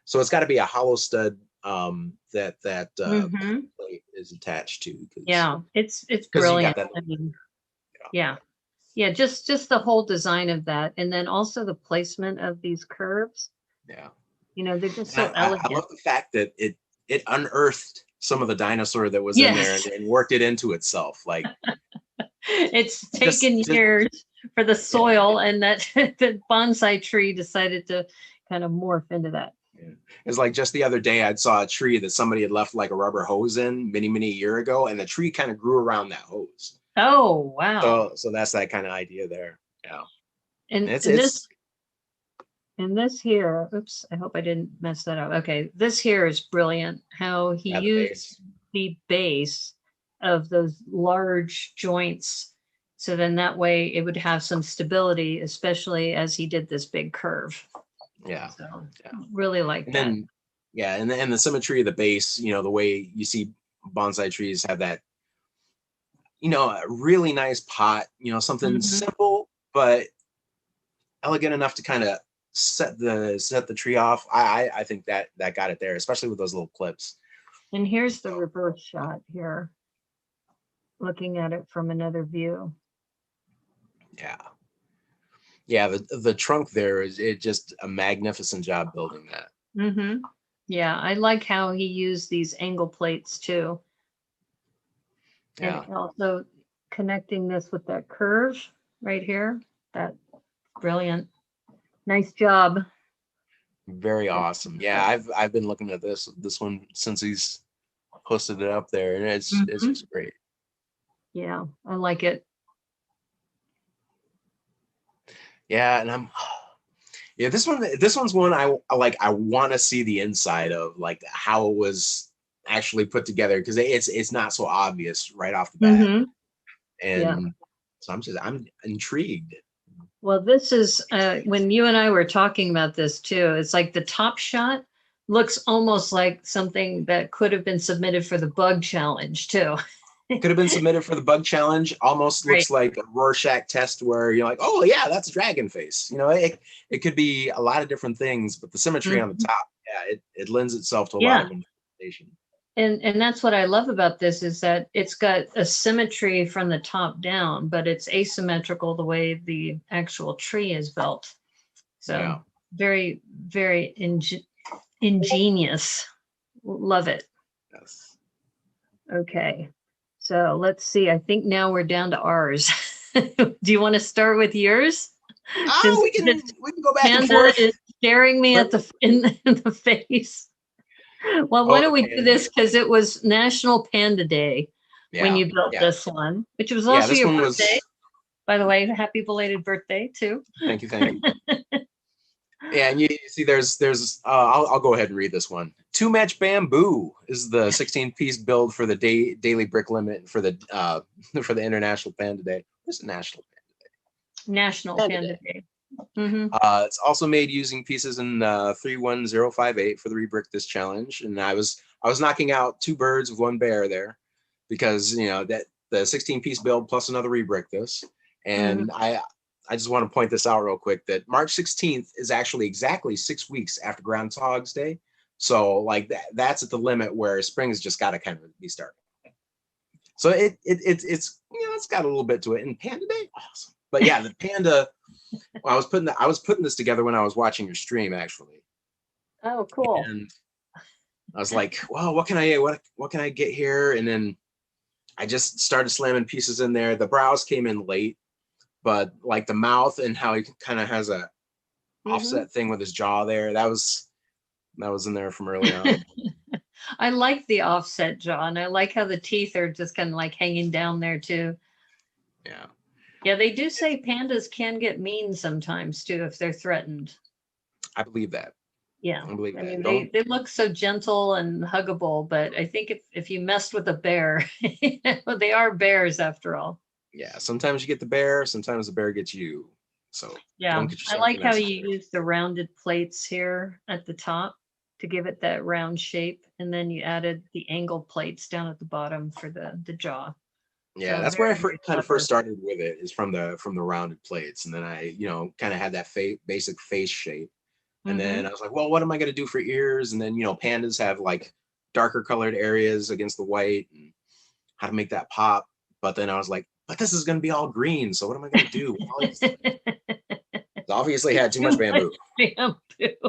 So it's got to be a hollow stud that plate is attached to. Yeah, it's because you got brilliant. that. I mean, yeah, just the whole design of that, and then also the placement of these curves. Yeah. You know, they're just so I elegant. love the fact that it unearthed some of the dinosaur that was in there and worked it into itself. Like it's taken years for the soil, and that the bonsai tree decided to kind of morph into that. Yeah. It's like just the other day I saw a tree that somebody had left like a rubber hose in many year ago, and the tree kind of grew around that hose. Oh wow! So that's that kind of idea there. Yeah. And this here, oops, I hope I didn't mess that up. Okay, this here is brilliant. How he used the base of those large joints, so then that way it would have some stability, especially as he did this big curve. Yeah. So really like that. Then, yeah, and the symmetry of the base, you know, the way you see bonsai trees have that, you know, a really nice pot, you know, something simple but elegant enough to kind of set the tree off. I think that got it there, especially with those little clips. And here's the reverse shot here, looking at it from another view. Yeah, the trunk there is just a magnificent job building that. Yeah, I like how he used these angle plates too. Yeah. And also connecting this with that curve right here. That's brilliant. Nice job. Very awesome. Yeah, I've been looking at this one since he's posted it up there, and it's just great. Yeah, I like it. Yeah, and this one's one I like. I want to see the inside of, like, how it was actually put together, because it's not so obvious right off the bat. And so I'm intrigued. Well, this is when you and I were talking about this too. It's like the top shot looks almost like something that could have been submitted for the bug challenge too. Could have been submitted for the bug challenge. Almost looks like a Rorschach test where you're like, oh yeah, that's a dragon face. You know, it could be a lot of different things, but the symmetry on the top, it lends itself to a lot of interpretation. And that's what I love about this, is that it's got a symmetry from the top down, but it's asymmetrical the way the actual tree is built. So very, very ingenious. Love it. Yes. Okay. So let's see. I think now we're down to ours. Do you want to start with yours? Oh, we can go back and Panda forth. is staring me at in the face. Well, why don't we do this, because it was National Panda Day when you built this one, which was also your birthday. By the way, happy belated birthday too. Thank you. Yeah, and you see there's I'll go ahead and read this one. 2-match bamboo is the 16-piece build for the daily brick limit for the International Panda Day. Where's the National Panda Day? National Panda Day. It's also made using pieces in 31058 for the rebrick this challenge, and I was knocking out 2 birds with 1 bear there, because you know that the 16-piece build plus another rebrick this, and I just want to point this out real quick, that March 16th is actually exactly 6 weeks after Groundhog's Day. So like that's at the limit where spring's just got to kind of be starting. So it's you know, it's got a little bit to it. And Panda Day, awesome. But yeah, the panda. I was putting this together when I was watching your stream, actually. Oh, cool. And I was like, well, what can I get here? And then I just started slamming pieces in there. The brows came in late, but like the mouth and how he kind of has a offset thing with his jaw there. That was in there from early on. I like the offset jaw, and I like how the teeth are just kind of like hanging down there too. Yeah. Yeah, they do say pandas can get mean sometimes too if they're threatened. I believe that. Yeah, I believe I that. mean they look so gentle and huggable, but I think if you messed with a bear, they are bears after all. Yeah, sometimes you get the bear, sometimes the bear gets you. So Yeah, don't get I yourself like in how that you situation. use the rounded plates here at the top to give it that round shape, and then you added the angle plates down at the bottom for the jaw. Yeah, So that's where I very, very kind of clever. first started with it, is from the rounded plates, and then I, kind of had that basic face shape, and Mhm. then I was like, well, what am I going to do for ears? And then pandas have like darker colored areas against the white, and how to make that pop. But then I was like, but this is going to be all green, so what am I going to do with all these things? Obviously had too much bamboo. Bamboo.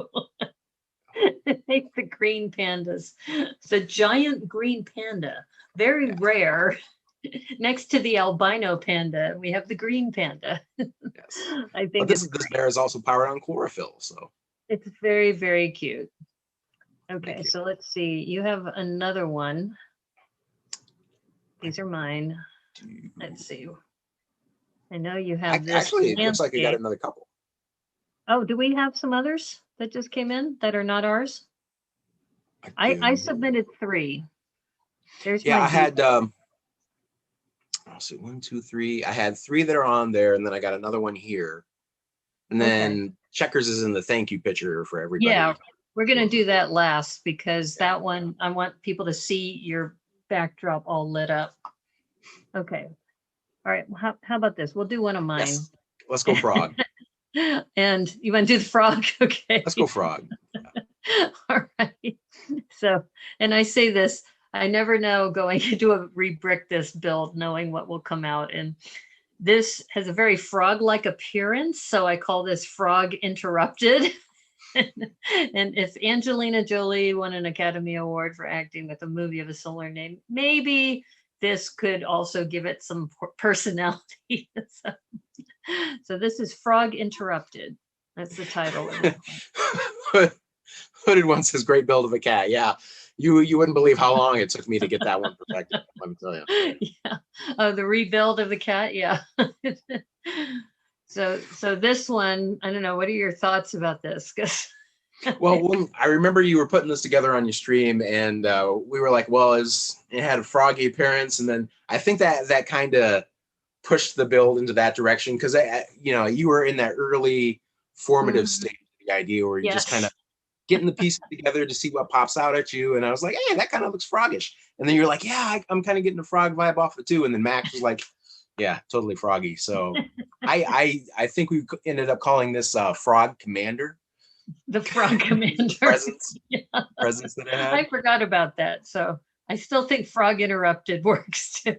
Make the green pandas. It's a giant green panda, very Yeah. rare. Next to the albino panda, we have the green panda. Yes. I But think this bear is also powered on chlorophyll, so it's very, very cute. thank Okay, you. so let's see. You have another one. These are mine. Let's see. I know you have this Actually, it looks like I got landscape. another couple. Oh, do we have some others that just came in that are not ours? I do. submitted 3. There's Yeah, my I had detail. I'll see, 1, 2, 3. I had 3 that are on there, and then I got another one here. And Okay. then Checkers is in the thank you picture for everybody. Yeah, we're gonna do that last because Yeah. that one, I want people to see your backdrop all lit up. Okay. All right. How about this? We'll do one of mine. Yes. Let's go frog. And you want to do the frog? Okay. Let's go frog. All right. So, and I say this, I never know going into a rebrick this build, knowing what will come out. And this has a very frog-like appearance. So I call this frog interrupted. And if Angelina Jolie won an Academy Award for acting with a movie of a similar name, maybe this could also give it some personality. So this is Frog Interrupted. That's the title of it. Hooded one says great build of a cat. Yeah. You wouldn't believe how long it took me to get that one perfected. Let me tell you. Yeah. Oh, the rebuild of the cat. Yeah. So this one, I don't know. What are your thoughts about this? 'Cause Well, I remember you were putting this together on your stream, and we were like, well, it had a froggy appearance, and then I think that kind of pushed the build into that direction because you were in that early formative Mhm. stage of the idea where you just kind Yes. of getting the pieces together to see what pops out at you, and I was like, hey, that kind of looks froggish, and then you're like, yeah, I'm kind of getting a frog vibe off it too, and then Max was like, yeah, totally froggy. So I think we ended up calling this Frog Commander. The Frog Commander. presence Yeah. presence that it had. I forgot about that. So I still think Frog Interrupted works too.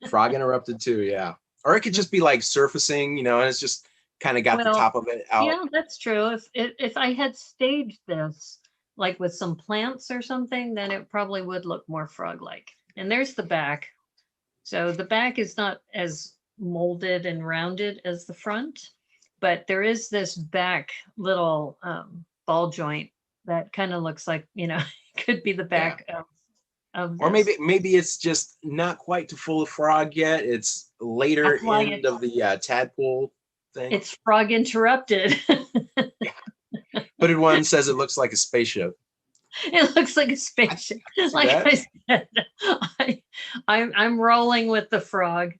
Frog Interrupted too, yeah. Or it could just be like surfacing, and it's just kind of got the Well, top of it out. yeah, that's true. If I had staged this like with some plants or something, then it probably would look more frog-like. And there's the back. So the back is not as molded and rounded as the front, but there is this back little ball joint that kind of looks like, could be the Yeah. back of Or this. maybe it's just not quite to full of frog yet. It's later That's why end of the tadpole thing. it's Frog Interrupted. Hooded one says it looks like a spaceship. It looks like a spaceship. I see Like that. I said, I'm rolling with the frog,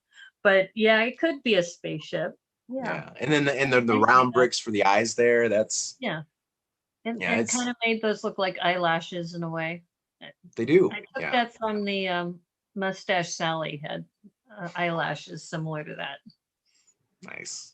but yeah, it could be a spaceship. Yeah. And then the I see round that. bricks for the eyes there. That's Yeah. And yeah, it it's kind of made those look like eyelashes in a way. they do. I took Yeah. that from the Mustache Sally had eyelashes similar to that. Nice.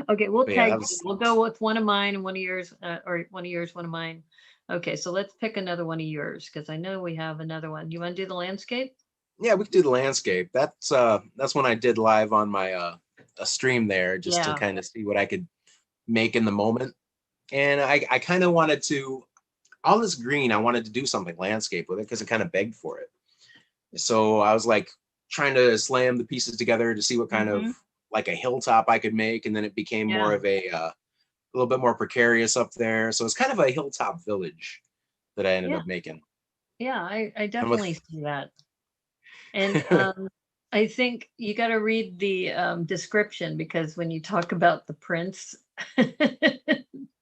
Okay, we'll But yeah, tag. that was We'll go with one of mine and one of yours, or one of yours, one of mine. Okay, so let's pick another one of yours because I know we have another one. You want to do the landscape? yeah, we could do the landscape. That's when I did live on my a stream there just to Yeah. kind of see what I could make in the moment. And I kind of wanted to all this green, I wanted to do something landscape with it because it kind of begged for it. So I was like trying to slam the pieces together to see what kind of Mhm. like a hilltop I could make, and then it became more Yeah. of a little bit more precarious up there. So it's kind of a hilltop village that I ended Yeah. up making. Yeah, I And with definitely see that. And I think you got to read the description, because when you talk about the prince, the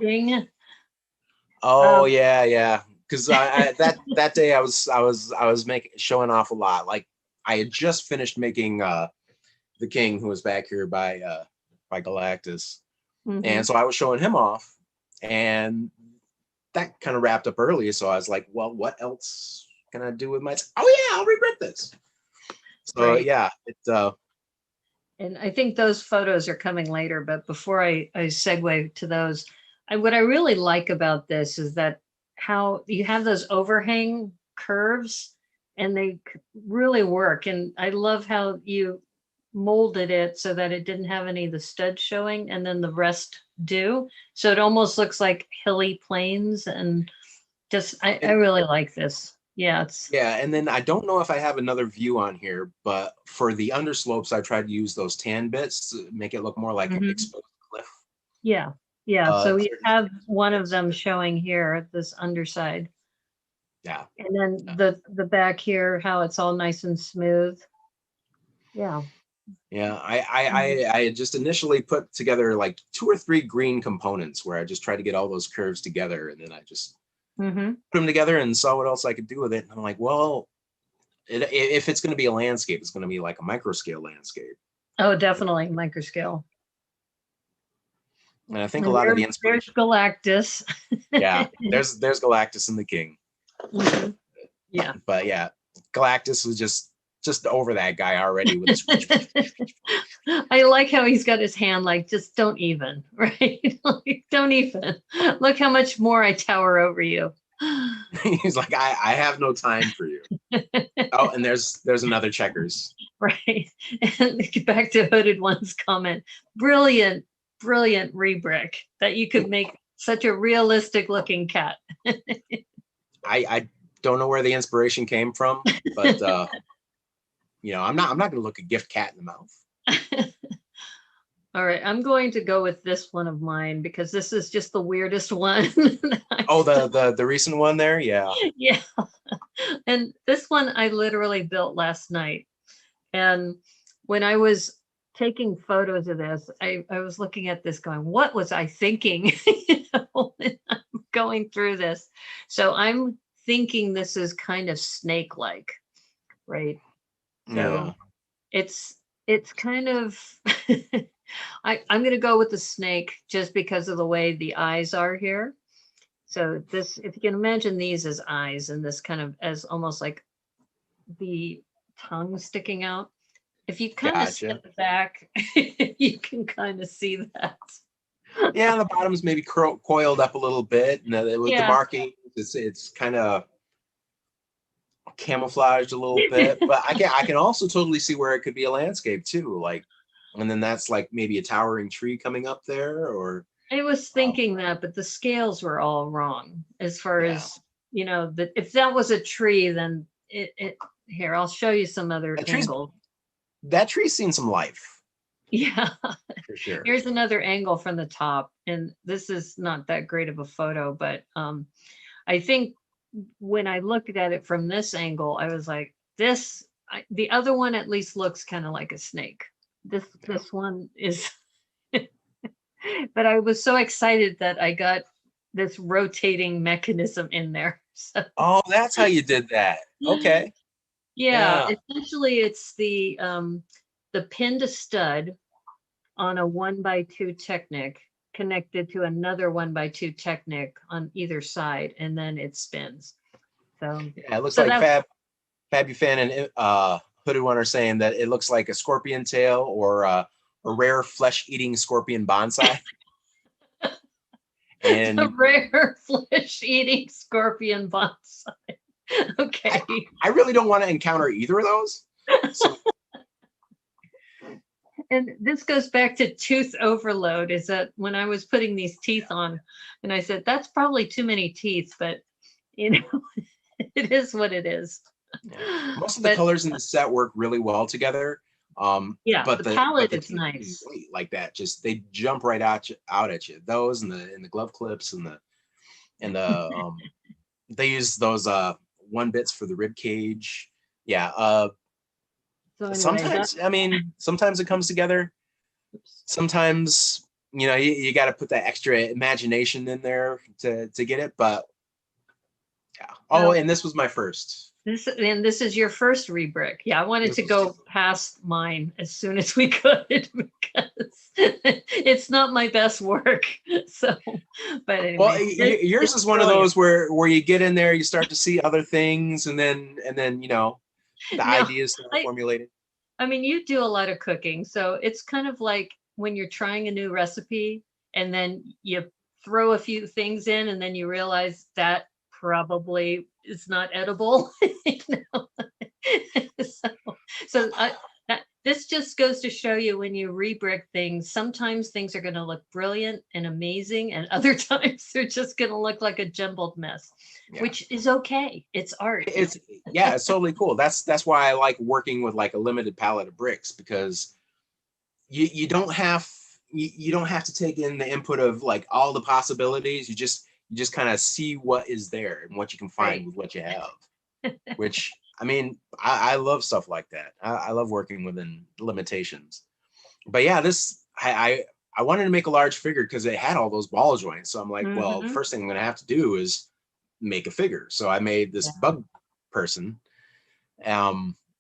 king, Oh um, yeah. Because that day I was making showing off a lot. Like I had just finished making the king who was back here by Galactus. And mhm, so I was showing him off, and that kind of wrapped up early. So I was like, well, what else can I do with my oh yeah, I'll reprint this. So right. yeah, And I think those photos are coming later, but before I segue to those, what I really like about this is that how you have those overhang curves, and they really work. And I love how you molded it so that it didn't have any of the studs showing, and then the rest do. So it almost looks like hilly plains, and just, I and really like this. Yeah, it's, yeah, and then I don't know if I have another view on here, but for the underslopes, I tried to use those tan bits to make it look more like an mhm. exposed cliff. Yeah, yeah. So we Certain have one of bits. them showing here, this underside. Yeah. And then Yeah. the back here, how it's all nice and smooth. Yeah. Yeah, Mhm. I had just initially put together like 2 or 3 green components where I just tried to get all those curves together, and then I just Mhm. put them together and saw what else I could do with it. And I'm like, well, if it's going to be a landscape, it's going to be like a micro scale landscape. Oh, definitely microscale. And I think a And lot of the there's inspiration, Galactus. yeah, there's Galactus and the King, Mhm. Yeah. but yeah, Galactus was just over that guy already with his. I like how he's got his hand like, just don't even, right? Like, don't even. Look how much more I tower over you. He's like, I have no time for you. Oh, and there's another checkers. Right. And back to Hooded One's comment. Brilliant, brilliant rebrick that you could make such a realistic looking cat. I don't know where the inspiration came from, but I'm not gonna look a gift cat in the mouth. All right, I'm going to go with this one of mine because this is just the weirdest one. Oh, the recent one there, yeah. Yeah. And this one I literally built last night. And when I was taking photos of this, I was looking at this going, what was I thinking? When I'm going through this. So I'm thinking this is kind of snake-like, right? Yeah. So it's kind of I'm gonna go with the snake just because of the way the eyes are here. So this, if you can imagine these as eyes, and this kind of as almost like the tongue sticking out. If you kind of Gotcha. step back, you can kind of see that. Yeah, the bottom's maybe coiled up a little bit, and with the Yeah. marking, it's kind of camouflaged a little bit. But I can also totally see where it could be a landscape too, like, and then that's like maybe a towering tree coming up there, or I was um, thinking that, but the scales were all wrong as far yeah, as, that if that was a tree, then it here, I'll show you some other that tree's angles. that tree's seen some life Yeah. for sure. Here's another angle from the top. And this is not that great of a photo, but I think when I looked at it from this angle, I was like, the other one at least looks kind of like a snake. This Yeah. this one is, but I was so excited that I got this rotating mechanism in there. So Oh, that's how you did that. Okay. yeah, Yeah. essentially it's the pinned stud on a 1x2 Technic connected to another 1x2 Technic on either side, and then it spins. So Yeah, it looks so like that's Fabufan and Hooded One are saying that it looks like a scorpion tail or a rare flesh-eating scorpion bonsai. the And rare flesh-eating scorpion bonsai. I, Okay. I really don't want to encounter either of those. So And this goes back to tooth overload, is that when I was putting these teeth on, and I said, that's probably too many teeth, but it is what it is. yeah, most of the But colors in the set work really well together. Yeah, But the the palette is teeth are nice. great like that. Just they jump right out at you. Those and the glove clips and the they use those 1 bits for the rib cage. Yeah. So anyway, Sometimes I mean sometimes it comes together. Sometimes you got to put that extra imagination in there to get it. But yeah. Oh, well, and this was my first. this is your first rebrick. Yeah, I wanted This to was go past mine as soon as we could because it's not my best work. So, but Well, anyway, yours it's is one of brilliant. those where you get in there, you start to see other things, and then the No, ideas start I formulating. I mean, you do a lot of cooking, so it's kind of like when you're trying a new recipe and then you throw a few things in and then you realize that probably is not edible. You know? So, this just goes to show you when you rebrick things, sometimes things are going to look brilliant and amazing, and other times they're just going to look like a jumbled mess, Yeah. which is okay. It's art. It's it's totally cool. That's why I like working with like a limited palette of bricks, because you don't have you don't have to take in the input of like all the possibilities. You just kind of see what is there and what you can find Right. with what you have. Which I mean, I love stuff like that. I love working within limitations. But yeah, I wanted to make a large figure because it had all those ball joints. So I'm like, well, Mhm. first thing I'm gonna have to do is make a figure. So I made this Yeah. bug person.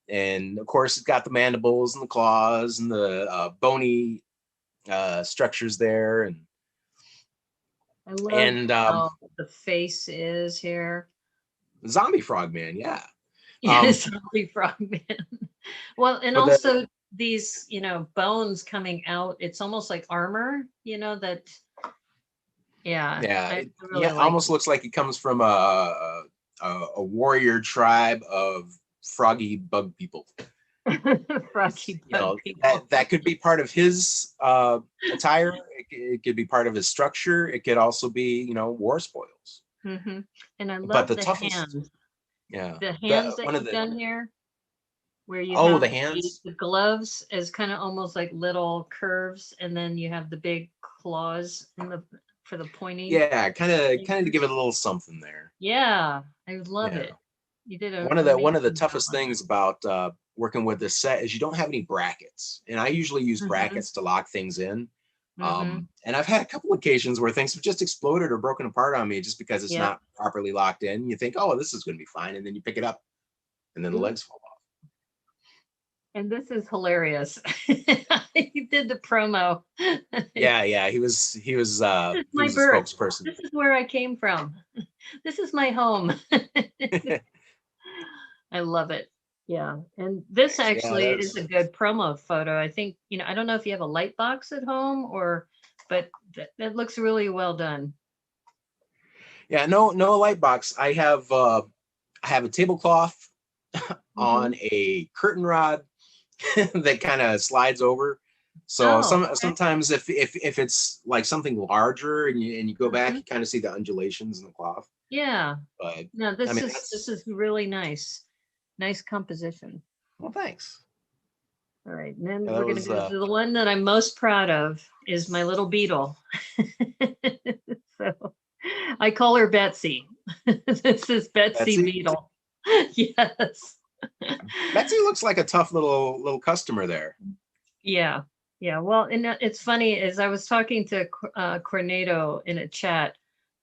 And of course it's got the mandibles and the claws and the bony structures there, I love and how the face is here. zombie frogman, yeah. Yes, zombie frogman. Well, and But the also these, bones coming out. It's almost like armor, that, yeah, yeah, I really yeah, like almost looks like it comes from a warrior tribe of froggy bug people. it. It's, Froggy bug people. that could be part of his attire. It could be part of his structure. It could also be war spoils. Hmm. And I But love the the toughest, hands. yeah, The the hands that one of you've the done here, where you oh, have the the, hands. the gloves as kind of almost like little curves, and then you have the big claws for the pointy Yeah, kind of to give fingers. it a little something there. Yeah, I love Yeah. it. You did an One of the amazing job toughest on things about working with this set is you don't have any brackets, and I usually use it. Hmm. brackets to lock things in. Hmm. And I've had a couple occasions where things have just exploded or broken apart on me just because it's Yep. not properly locked in. You think, oh, this is going to be fine, and then you pick it up, and then the Oop. legs fall off. And this is hilarious. He did the promo. Yeah, yeah, he was This is he my was a birth. spokesperson. This is where I came from. This is my home. I love it. Yeah. And this Thanks. Yeah, actually is a that's good promo photo. I think, I don't know if you have a light box at home but that looks really well done. yeah. No light box. I have a tablecloth Hmm. on a curtain rod that kind of slides over. So Oh, okay. sometimes if it's like something larger and you go back, Hmm. you kind of see the undulations in the cloth. Yeah. But No, I this mean is this that's is really nice. Nice composition. well, thanks. All right, and then Yeah, we're that going to was go to the one that I'm most proud of is my little beetle. So I call her Betsy. This is Betsy Betsy. Beetle. Yes. Betsy looks like a tough little customer there. Yeah. Yeah. Well, and it's funny as I was talking to Cornado in a chat,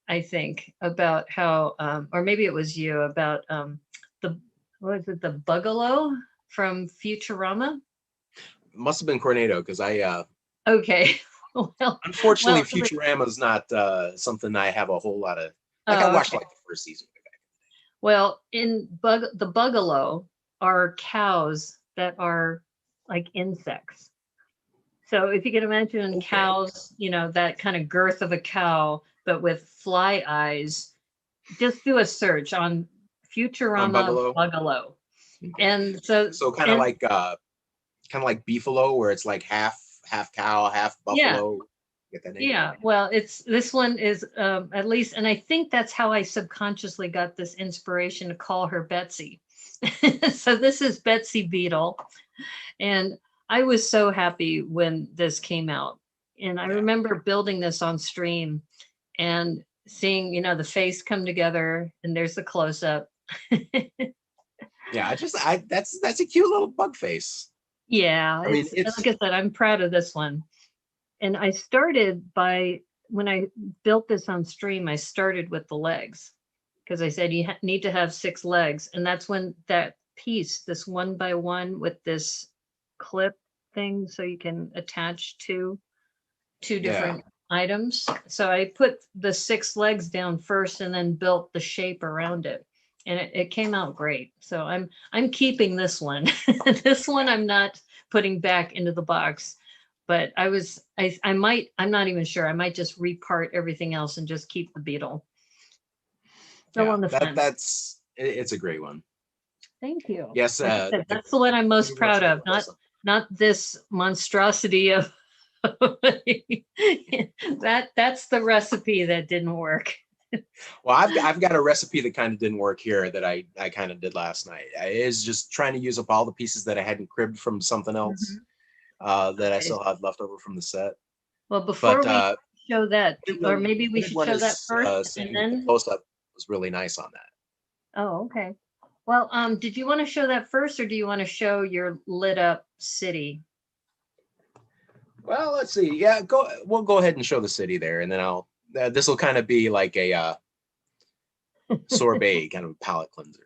I think, about how, or maybe it was you, about the, what was it, the Bugalo from Futurama? Must have been Cornado because I Okay. Well, unfortunately well, it was, Futurama is not something I have a whole lot of. Like I oh, watched okay. like the first season. Well, the Bugalo are cows that are like insects. So if you can imagine Okay. cows, that kind of girth of a cow, but with fly eyes, just do a search on On Futurama Bugalo. Bugalo. Okay. And so, So and kind of like beefalo, where it's like half cow, half yeah, buffalo. Get that name? yeah. Well, this one is at least, and I think that's how I subconsciously got this inspiration to call her Betsy. So this is Betsy Beetle. And I was so happy when this came out. And I remember building this on stream and seeing, you know, the face come together and there's the close up. Yeah, that's a cute little bug face. Yeah, I mean, like I said, I'm proud of this one. And I started when I built this on stream, I started with the legs because I said you need to have 6 legs. And that's when that piece, this 1x1 with this clip thing, so you can attach two different items. So I put the 6 legs down first and then built the shape around it. And it came out great. So I'm keeping this one. This one I'm not putting back into the box. But I might, I'm not even sure. I might just repart everything else and just keep the beetle. Still on the fence. It's a great one. Thank you. Yes, Like I said, that's the one I'm most proud of. Not this monstrosity of that's the recipe that didn't work. Well, I've got a recipe that kind of didn't work here that I kind of did last night. It is just trying to use up all the pieces that I hadn't cribbed from something else. That I still had left over from the set. Well, before we show that, or maybe we should show that first, and then the close-up was really nice on that. Oh, okay. Well, did you want to show that first, or do you want to show your lit up city? Well, let's see. Yeah, we'll go ahead and show the city there, and then this will kind of be like a sorbet, kind of a palate cleanser.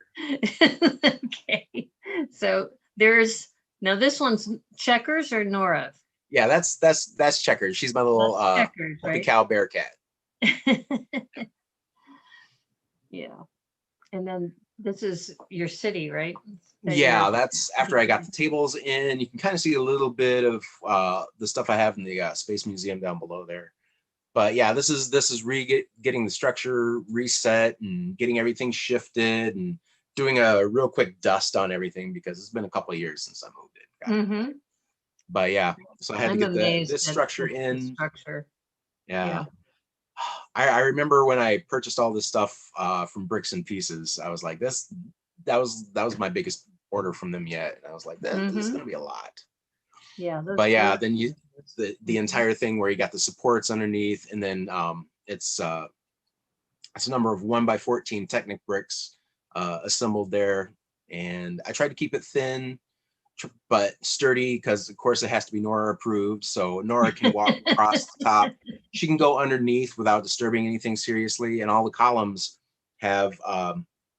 Okay. So now this one's Checkers or Nora? Yeah, that's Checkers. She's my little Checkers, right? the cow bear cat. Yeah. And then this is your city, right? Yeah, that's after I got the tables in. You can kind of see a little bit of the stuff I have in the Space Museum down below there. But yeah, this is getting the structure reset and getting everything shifted and doing a real quick dust on everything because it's been a couple of years since I moved it. But yeah, so I had to get this structure in. Yeah. I remember when I purchased all this stuff from Bricks and Pieces, I was like, that was my biggest order from them yet. And I was like, this is going to be a lot. Yeah. But yeah, then the entire thing where you got the supports underneath, and then it's a number of 1x14 Technic bricks assembled there. And I tried to keep it thin, but sturdy, because of course it has to be Nora approved. So Nora can walk across the top. She can go underneath without disturbing anything seriously. And all the columns have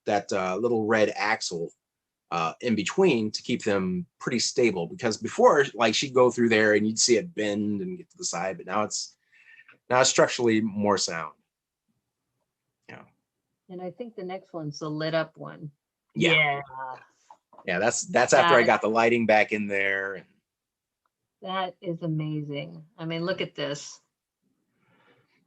that little red axle in between to keep them pretty stable, because before, like, she'd go through there and you'd see it bend and get to the side, but now it's structurally more sound. Yeah. And I think the next one's the lit up one. Yeah, that's after I got the lighting back in there. And that is amazing. I mean, look at this.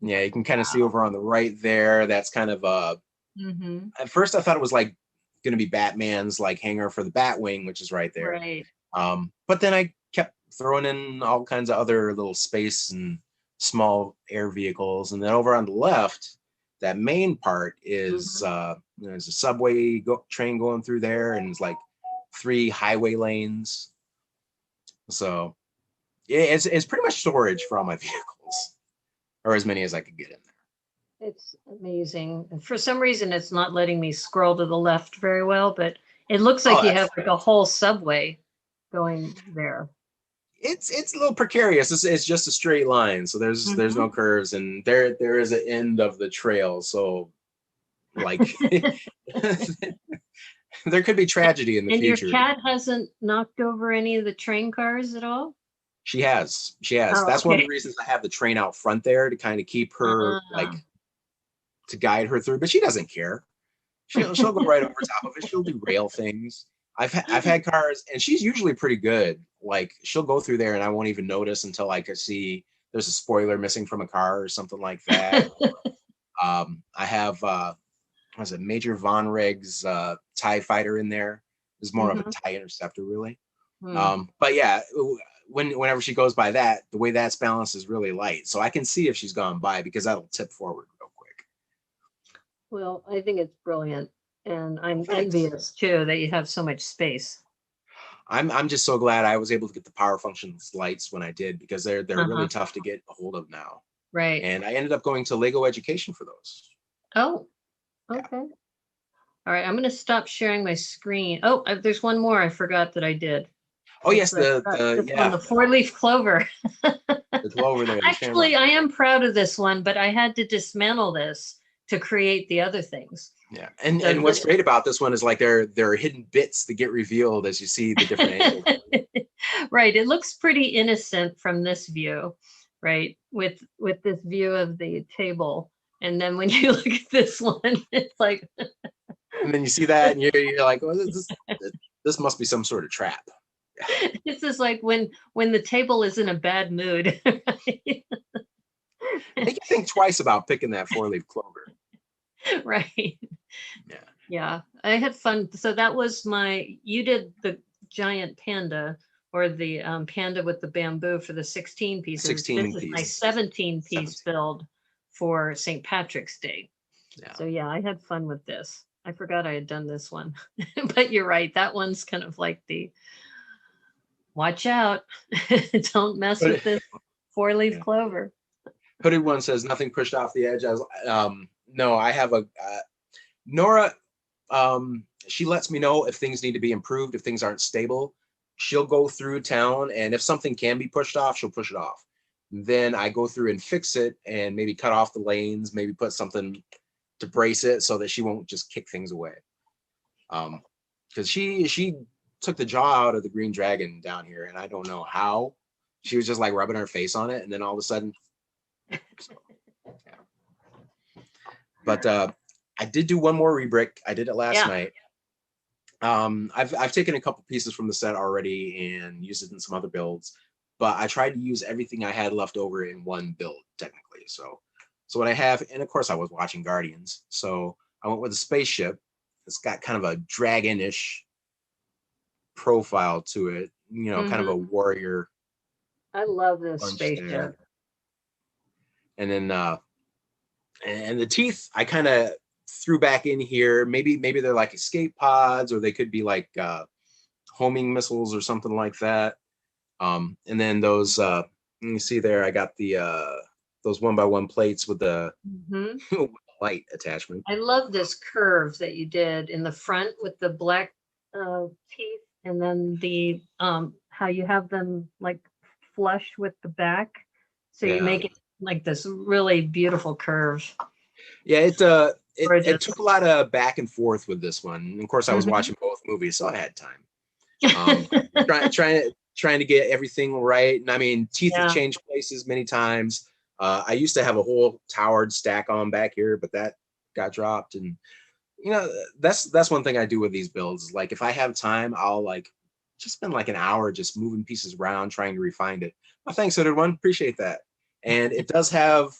Yeah, you can kind of see over on the right there. That's kind of at first I thought it was like going to be Batman's like hangar for the Batwing, which is right there. Right. But then I kept throwing in all kinds of other little space and small air vehicles, and then over on the left, that main part is there's a subway train going through there, and it's like 3 highway lanes. So yeah, it's pretty much storage for all my vehicles, or as many as I could get in there. It's amazing. And for some reason, it's not letting me scroll to the left very well, but it looks like you have like a whole subway going there. It's a little precarious. It's just a straight line, so there's no curves, and there is an end of the trail. So, like, there could be tragedy in the future. And your cat hasn't knocked over any of the train cars at all? She has. Oh, That's one of the reasons I have the train out front there, to kind of keep her like, to guide her through. But she doesn't care. She'll go right over top of it. She'll derail things. I've had cars, and she's usually pretty good. Like, she'll go through there and I won't even notice until I could see there's a spoiler missing from a car or something like that. I have was it Major Von Reg's TIE fighter in there. It's more of a TIE interceptor, really. But yeah, whenever she goes by that, the way that's balanced is really light. So I can see if she's gone by, because that'll tip forward real quick. Well, I think it's brilliant. And I'm envious too that you have so much space. I'm just so glad I was able to get the power functions lights when I did, because they're really tough to get a hold of now. Right. And I ended up going to Lego Education for those. Oh, okay. Yeah. All right, I'm going to stop sharing my screen. Oh, there's one more I forgot that I did. Oh, yes, the 4-leaf clover. The clover there. Actually, I am proud of this one, but I had to dismantle this to create the other things. Yeah, and what's great about this one is like there are hidden bits that get revealed as you see the different angles. Right, it looks pretty innocent from this view, right? With this view of the table, and then when you look at this one, it's like. And then you see that, and you're like, "Oh, this must be some sort of trap." This is like when the table is in a bad mood. Right? Make you think twice about picking that 4-leaf clover. Right. Yeah. Yeah, I had fun. So that was you did the giant panda, or the panda with the bamboo for the 16 pieces. 16 this is pieces. my 17-piece build for St. Patrick's Day. Yeah. So yeah, I had fun with this. I forgot I had done this one, but you're right. That one's kind of like the watch out. Don't mess with this 4-leaf clover. Hooded one says nothing pushed off the edge. I was no, I have a Nora. She lets me know if things need to be improved, if things aren't stable. She'll go through town, and if something can be pushed off, she'll push it off. Then I go through and fix it, and maybe cut off the lanes, maybe put something to brace it so that she won't just kick things away. Because she took the jaw out of the green dragon down here, and I don't know how. She was just like rubbing her face on it, and then all of a sudden. So, yeah. But I did do one more rebrick. I did it last night. I've taken a couple pieces from the set already and used it in some other builds, but I tried to use everything I had left over in one build technically. So what I have, and of course I was watching Guardians, so I went with a spaceship. It's got kind of a dragon-ish profile to it, you know, kind of a warrior. I love this spaceship. There. And then and the teeth I kind of threw back in here. Maybe they're like escape pods, or they could be like homing missiles or something like that. And then those you see there, I got the those 1x1 plates with the light attachment. I love this curve that you did in the front with the black teeth, and then the how you have them like flush with the back, so you make it like this really beautiful curve. Yeah, it took a lot of back and forth with this one. And of course, I was watching both movies, so I had time. Trying to get everything right. And I mean, teeth have changed places many times. I used to have a whole towered stack on back here, but that got dropped. And you know, that's one thing I do with these builds. Like if I have time, I'll like just spend like an hour just moving pieces around, trying to refine it. Well, thanks, Hooded One. Appreciate that. And it does have,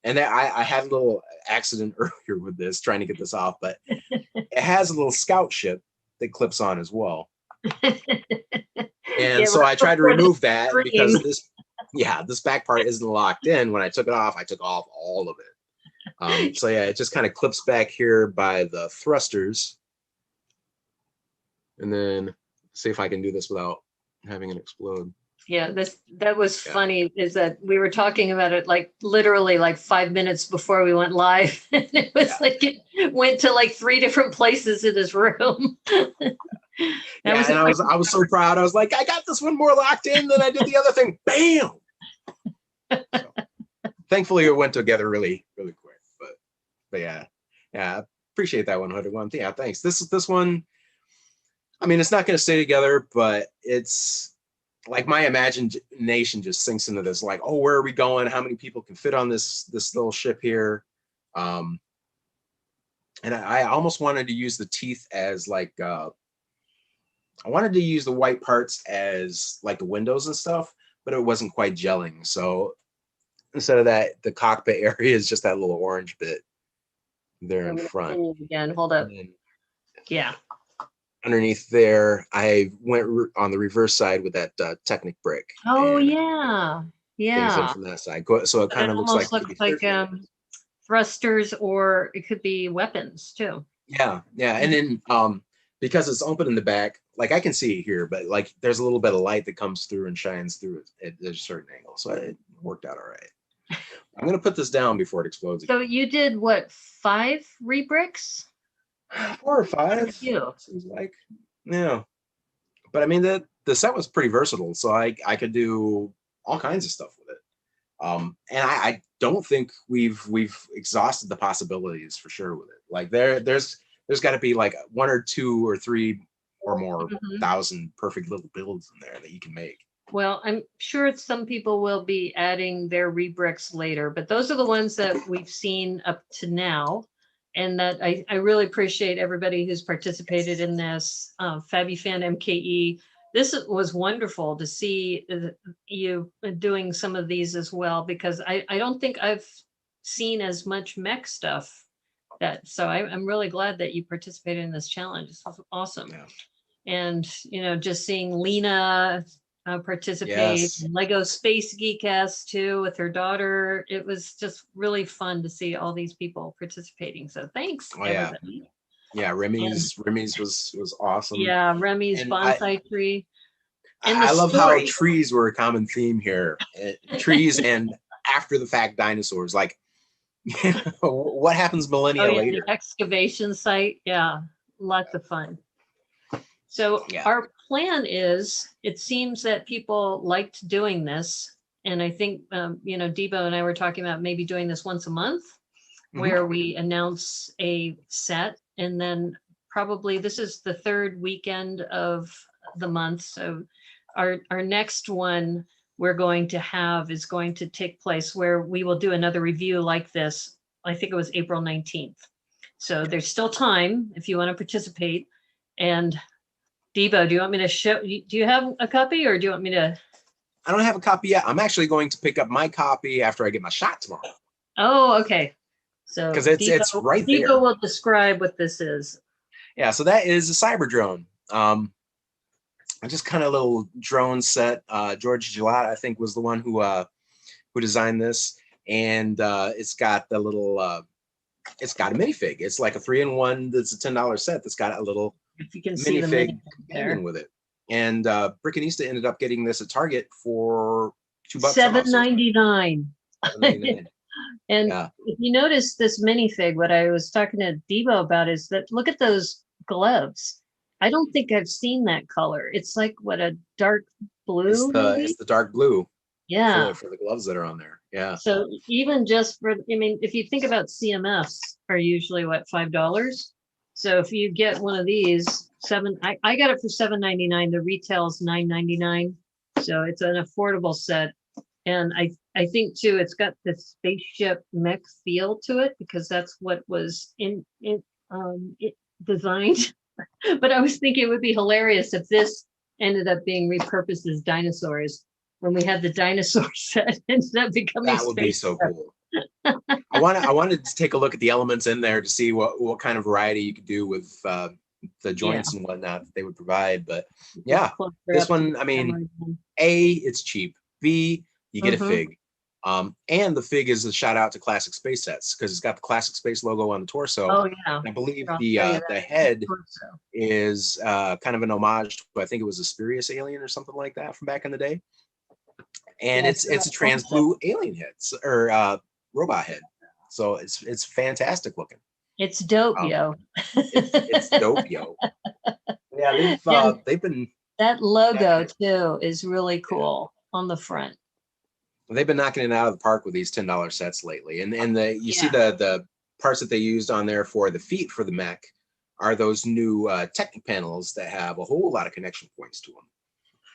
and I had a little accident earlier with this, trying to get this off, but it has a little scout ship that clips on as well. And so I tried to remove that because this back part isn't locked in. When I took it off, I took off all of it. So yeah, it just kind of clips back here by the thrusters. And then see if I can do this without having it explode. Yeah, that was funny, is that we were talking about it like literally like 5 minutes before we went live. And it was like it went to like 3 different places in his room. I was so proud. I was like, I got this one more locked in than I did the other thing. Bam! So, thankfully, it went together really, really quick. But yeah, appreciate that one, Hooded One. Yeah, thanks. This one, I mean, it's not going to stay together, but it's like my imagination just sinks into this. Like, oh, where are we going? How many people can fit on this little ship here? And I almost wanted to use the teeth as like I wanted to use the white parts as like the windows and stuff, but it wasn't quite gelling. So instead of that, the cockpit area is just that little orange bit there in front. Again, hold up. Yeah. Underneath there, I went on the reverse side with that Technic brick. Oh yeah. From that side, so it kind of looks like thrusters, or it could be weapons too. Yeah, and then because it's open in the back, like I can see it here, but like there's a little bit of light that comes through and shines through it at a certain angle. So it worked out all right. I'm going to put this down before it explodes again. So you did what, 5 rebricks? 4 or 5, You. seems like. Yeah. But I mean, the set was pretty versatile, so I could do all kinds of stuff with it. And I don't think we've exhausted the possibilities for sure with it. Like there's got to be like 1 or 2 or 3 or more thousand perfect little builds in there that you can make. Well, I'm sure some people will be adding their rebricks later, but those are the ones that we've seen up to now. And that I really appreciate everybody who's participated in this. FabbyFan MKE, this was wonderful to see you doing some of these as well, because I don't think I've seen as much mech stuff. So I'm really glad that you participated in this challenge. This was awesome. Yeah. And, you know, just seeing Lena participate, Yes. Lego Space Geek-Ass too with her daughter. It was just really fun to see all these people participating. So thanks, everybody. Yeah, Remy's was awesome. Yeah, Remy's And bonsai tree. And I the love how story. trees were a common theme here. Trees and after the fact dinosaurs. Like, what happens millennia later? The excavation site. Yeah, lots of fun. So Yeah. our plan is, it seems that people liked doing this. And I think, you know, Debo and I were talking about maybe doing this once a month, where we announce a set. And then probably this is the 3rd weekend of the month. So our next one we're going to have is going to take place where we will do another review like this. I think it was April 19th. So there's still time if you want to participate. And Debo, do you want me to show? Do you have a copy, or do you want me to? I don't have a copy yet. I'm actually going to pick up my copy after I get my shot tomorrow. Oh, okay. So because it's right there. Debo will describe what this is. Yeah, so that is a cyber drone. Just kind of a little drone set. George Gillette, I think, was the one who designed this, and it's got the little. It's got a minifig. It's like a 3-in-1. That's a $10 set. That's got a little. If you can see the minifig there with it. And Brickanista ended up getting this at Target for $2. $7.99. And yeah. if you notice this minifig, what I was talking to Debo about is that look at those gloves. I don't think I've seen that color. It's like what, a dark blue? It's the dark blue. Yeah. For the gloves that are on there. Yeah. So even just for, I mean, if you think about CMFs are usually what, $5? So if you get one of these, I got it for $7.99. The retail's $9.99. So it's an affordable set. And I think too, it's got the spaceship mech feel to it, because that's what was it designed. But I was thinking it would be hilarious if this ended up being repurposed as Dinosaurs. When we had the dinosaur set, ended up becoming that would be so cool. I wanted to take a look at the elements in there to see what kind of variety you could do with the joints and whatnot that they would provide. But yeah, this one, I mean, A, it's cheap. B, you get a fig. And the fig is a shout out to Classic Space Sets, because it's got the Classic Space logo on the torso. Oh yeah. I believe the head is kind of an homage to, I think it was a Spurious alien or something like that from back in the day. And it's a trans blue alien head or robot head. So it's fantastic looking. It's dope, yo. It's dope, yo. Yeah, they've been, that logo too is really cool on the front. They've been knocking it out of the park with these $10 sets lately. And you see the parts that they used on there for the feet for the mech are those new Technic panels that have a whole lot of connection points to them.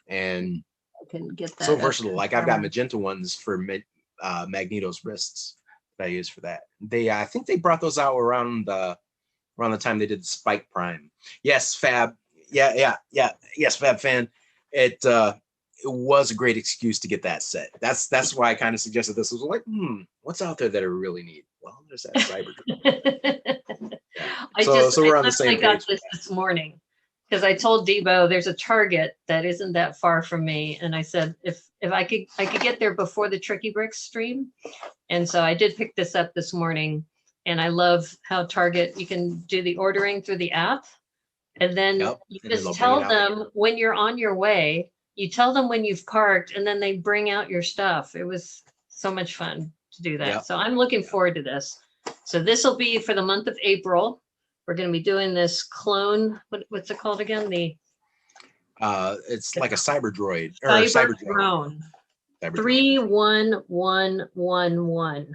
And can get that so versatile. Like I've got magenta ones for Magneto's wrists that I use for that. I think they brought those out around the time they did the Spike Prime. Yes, Fab. Yeah. Yes, Fab fan. It was a great excuse to get that set. That's why I kind of suggested this. Was like, what's out there that I really need? Well, there's that cyber drone. So we're on the same page. I got this morning. Because I told Debo there's a Target that isn't that far from me, and I said if I could get there before the Tricky Bricks stream, and so I did pick this up this morning. And I love how Target, you can do the ordering through the app, And then Yep. you And then just they'll bring tell it out. them when you're on your way, you tell them when you've parked, and then they bring out your stuff. It was so much fun to do that. Yep. So I'm looking forward to this. So this will be for the month of April. We're going to be doing this clone. What's it called again? The It's like a cyber droid or cyber cyber drone. drone. Cyber drone. 31111.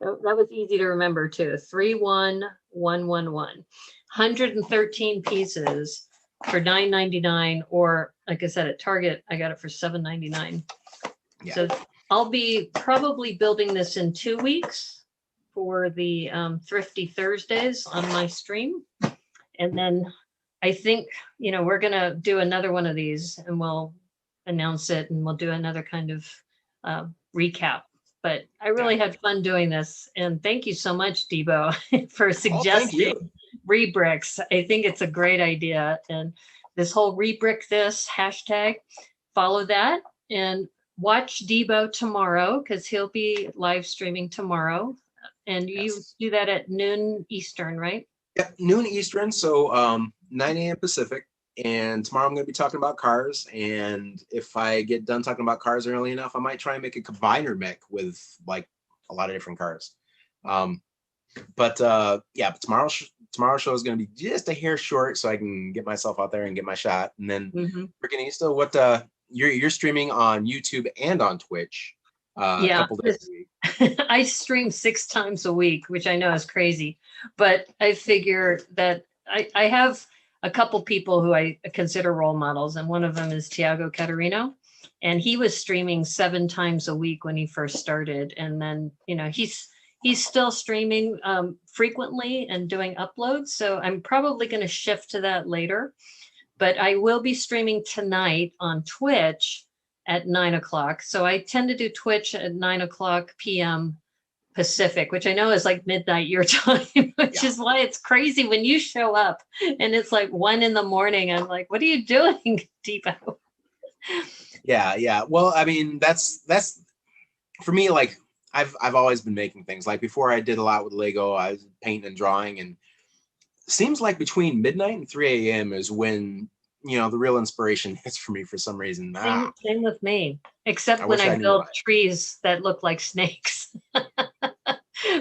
That was easy to remember too. 31111. 113 pieces for $9.99, or like I said, at Target, I got it for $7.99. Yeah. So I'll be probably building this in 2 weeks for the Thrifty Thursdays on my stream. And then I think, we're going to do another one of these, and we'll announce it, and we'll do another kind of recap. But I really had fun doing this. And thank you so much, Debo, for suggesting rebricks. I think it's a great idea. And this whole rebrick this hashtag, follow that and watch Debo tomorrow, because he'll be live streaming tomorrow. And you do that at noon Eastern, right? Yeah, noon Eastern. So 9 a.m. Pacific. And tomorrow I'm going to be talking about cars. And if I get done talking about cars early enough, I might try and make a combiner mech with like a lot of different cars. But tomorrow's show is going to be just a hair short, so I can get myself out there and get my shot. And then Brickanista, what you're streaming on YouTube and on Twitch a couple days a week. I stream 6 times a week, which I know is crazy, but I figure that I have a couple people who I consider role models, and one of them is Tiago Catarino, and he was streaming 7 times a week when he first started, and then he's still streaming frequently and doing uploads. So I'm probably going to shift to that later, but I will be streaming tonight on Twitch at 9 o'clock. So I tend to do Twitch at 9 o'clock p.m. Pacific, which I know is like midnight your time, which is why it's crazy when you show up and it's like 1 a.m. I'm like, what are you doing, Debo? Yeah. Well, I mean, that's for me. Like I've always been making things. Like before, I did a lot with Lego. I was painting and drawing, and it seems like between midnight and 3 a.m. is when the real inspiration hits for me for some reason. Same with me, except when I build trees that look like snakes.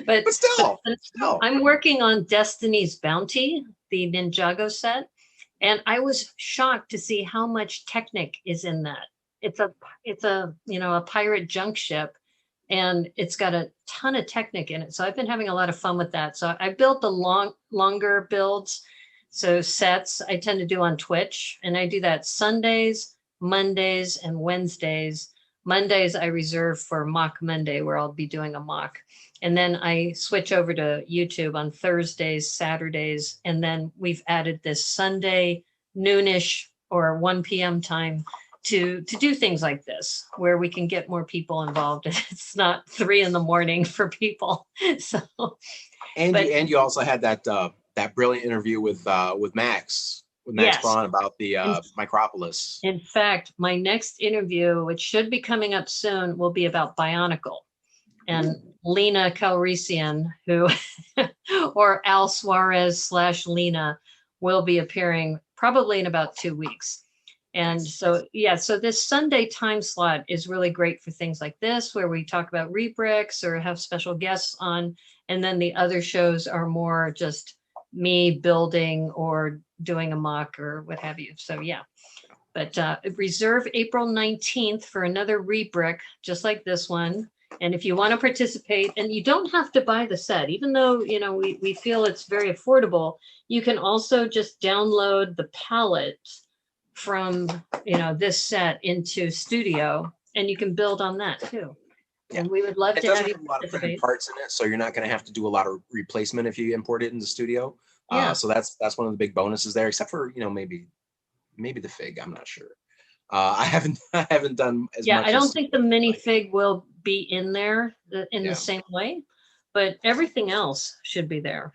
But still, I'm working on Destiny's Bounty, the Ninjago set, and I was shocked to see how much Technic is in that. It's a pirate junk ship, and it's got a ton of Technic in it. So I've been having a lot of fun with that. So I built the longer builds. So sets I tend to do on Twitch, and I do that Sundays, Mondays, and Wednesdays. Mondays I reserve for Mock Monday, where I'll be doing a mock. And then I switch over to YouTube on Thursdays, Saturdays, and then we've added this Sunday noonish or 1 p.m. time to do things like this, where we can get more people involved. It's not 3 a.m. for people. So, and you also had that brilliant interview with Max Braun about the Micropolis. In fact, my next interview, which should be coming up soon, will be about Bionicle. And Lena Calrissian, who, or Al Suarez / Lena, will be appearing probably in about 2 weeks. And so this Sunday time slot is really great for things like this, where we talk about rebricks or have special guests on. And then the other shows are more just me building or doing a mock or what have you. So but reserve April 19th for another rebrick, just like this one. And if you want to participate, and you don't have to buy the set, even though, we feel it's very affordable, you can also just download the palette from, this set into Studio, and you can build on that too. Yeah. And we would love to have you participate. It doesn't have a lot of printed parts in it, so you're not going to have to do a lot of replacement if you import it into Studio. So that's one of the big bonuses there, except for, maybe the fig. I'm not sure. I haven't done as much. Yeah, I don't think the minifig will be in there in the same way, but everything else should be there.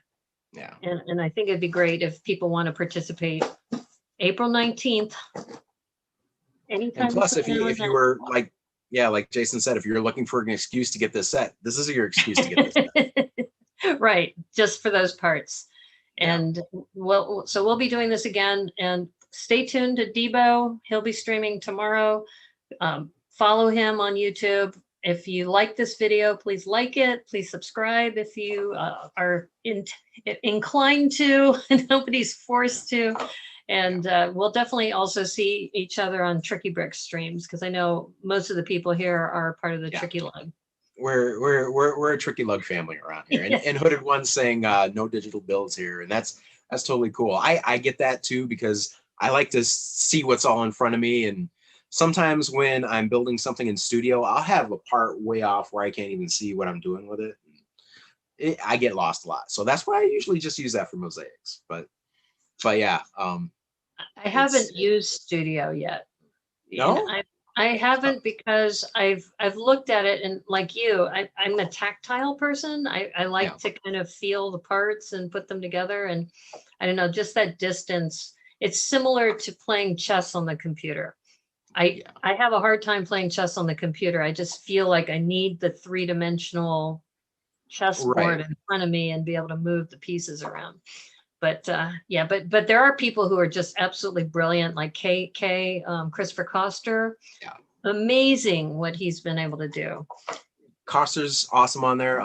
Yeah. And I think it'd be great if people want to participate. April 19th. Anytime. And plus, if you were like Jason said, if you're looking for an excuse to get this set, this is your excuse to get this set. Right, just for those parts. And so we'll be doing this again, and stay tuned to Debo. He'll be streaming tomorrow. Follow him on YouTube. If you like this video, please like it. Please subscribe if you are inclined to. Nobody's forced to. And we'll definitely also see each other on Tricky Brick streams, because I know most of the people here are part of the Tricky Lug. We're a Tricky Lug family around here. And Hooded One saying no digital builds here, and that's totally cool. I get that too, because I like to see what's all in front of me. And sometimes when I'm building something in studio, I'll have a part way off where I can't even see what I'm doing with it. I get lost a lot. So that's why I usually just use that for mosaics. But yeah. I haven't used Studio yet. No? I haven't, because I've looked at it, and like you, I'm a tactile person. I like to kind of feel the parts and put them together. And I don't know, just that distance. It's similar to playing chess on the computer. I have a hard time playing chess on the computer. I just feel like I need the 3-dimensional chessboard in front of me and be able to move the pieces around. But but there are people who are just absolutely brilliant, like Christopher Koster. Yeah. Amazing what he's been able to do. Koster's awesome on there.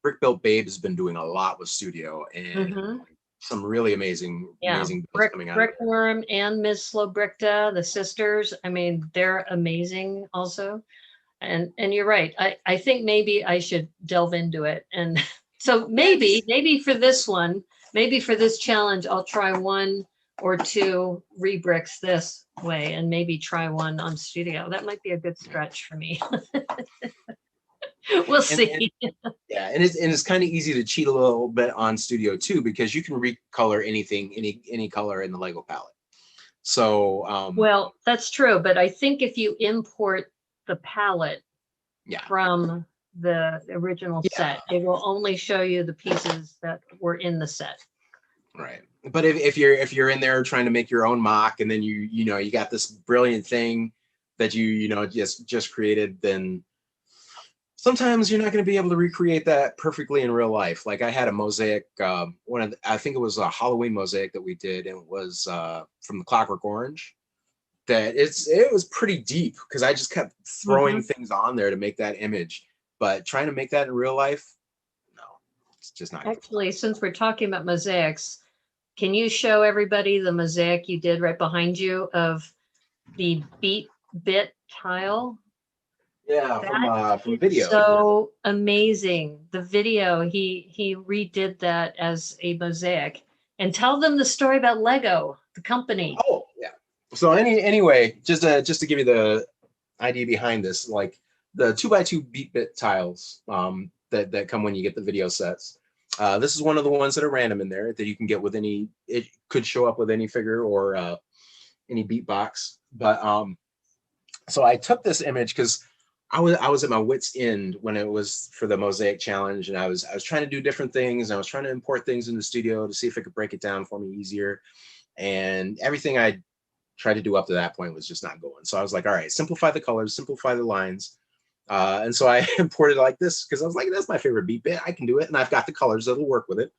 Brick Built Babe has been doing a lot with Studio, and some really amazing builds coming out. Brickworm and Ms. Slowbrickta, the sisters. I mean, they're amazing also. And you're right. I think maybe I should delve into it. And so maybe for this one, maybe for this challenge, I'll try 1 or 2 rebricks this way, and maybe try one on Studio. That might be a good stretch for me. We'll see. And it's kind of easy to cheat a little bit on Studio too, because you can recolor anything, any color in the Lego palette. So well, that's true, but I think if you import the palette from the original set, it will only show you the pieces that were in the set. Right. But if you're in there trying to make your own mock, and then you got this brilliant thing that you just created, then sometimes you're not going to be able to recreate that perfectly in real life. Like I had a mosaic, I think it was a Halloween mosaic that we did, and it was from the Clockwork Orange. That it was pretty deep, because I just kept throwing things on there to make that image. But trying to make that in real life, no, it's just not. Actually, since we're talking about mosaics, can you show everybody the mosaic you did right behind you of the beat bit tile? Yeah, from video. So amazing. The video, he redid that as a mosaic. And tell them the story about Lego, the company. Oh, yeah. So anyway, just to give you the idea behind this, like the 2x2 beat bit tiles that come when you get the video sets. This is one of the ones that are random in there that you can get with any. It could show up with any figure or any beat box. But so I took this image because I was at my wit's end when it was for the mosaic challenge, and I was trying to do different things. And I was trying to import things in the studio to see if it could break it down for me easier. And everything I tried to do up to that point was just not going. So I was like, all right, simplify the colors, simplify the lines. And so I imported like this, because I was like, that's my favorite beat bit. I can do it. And I've got the colors that'll work with it,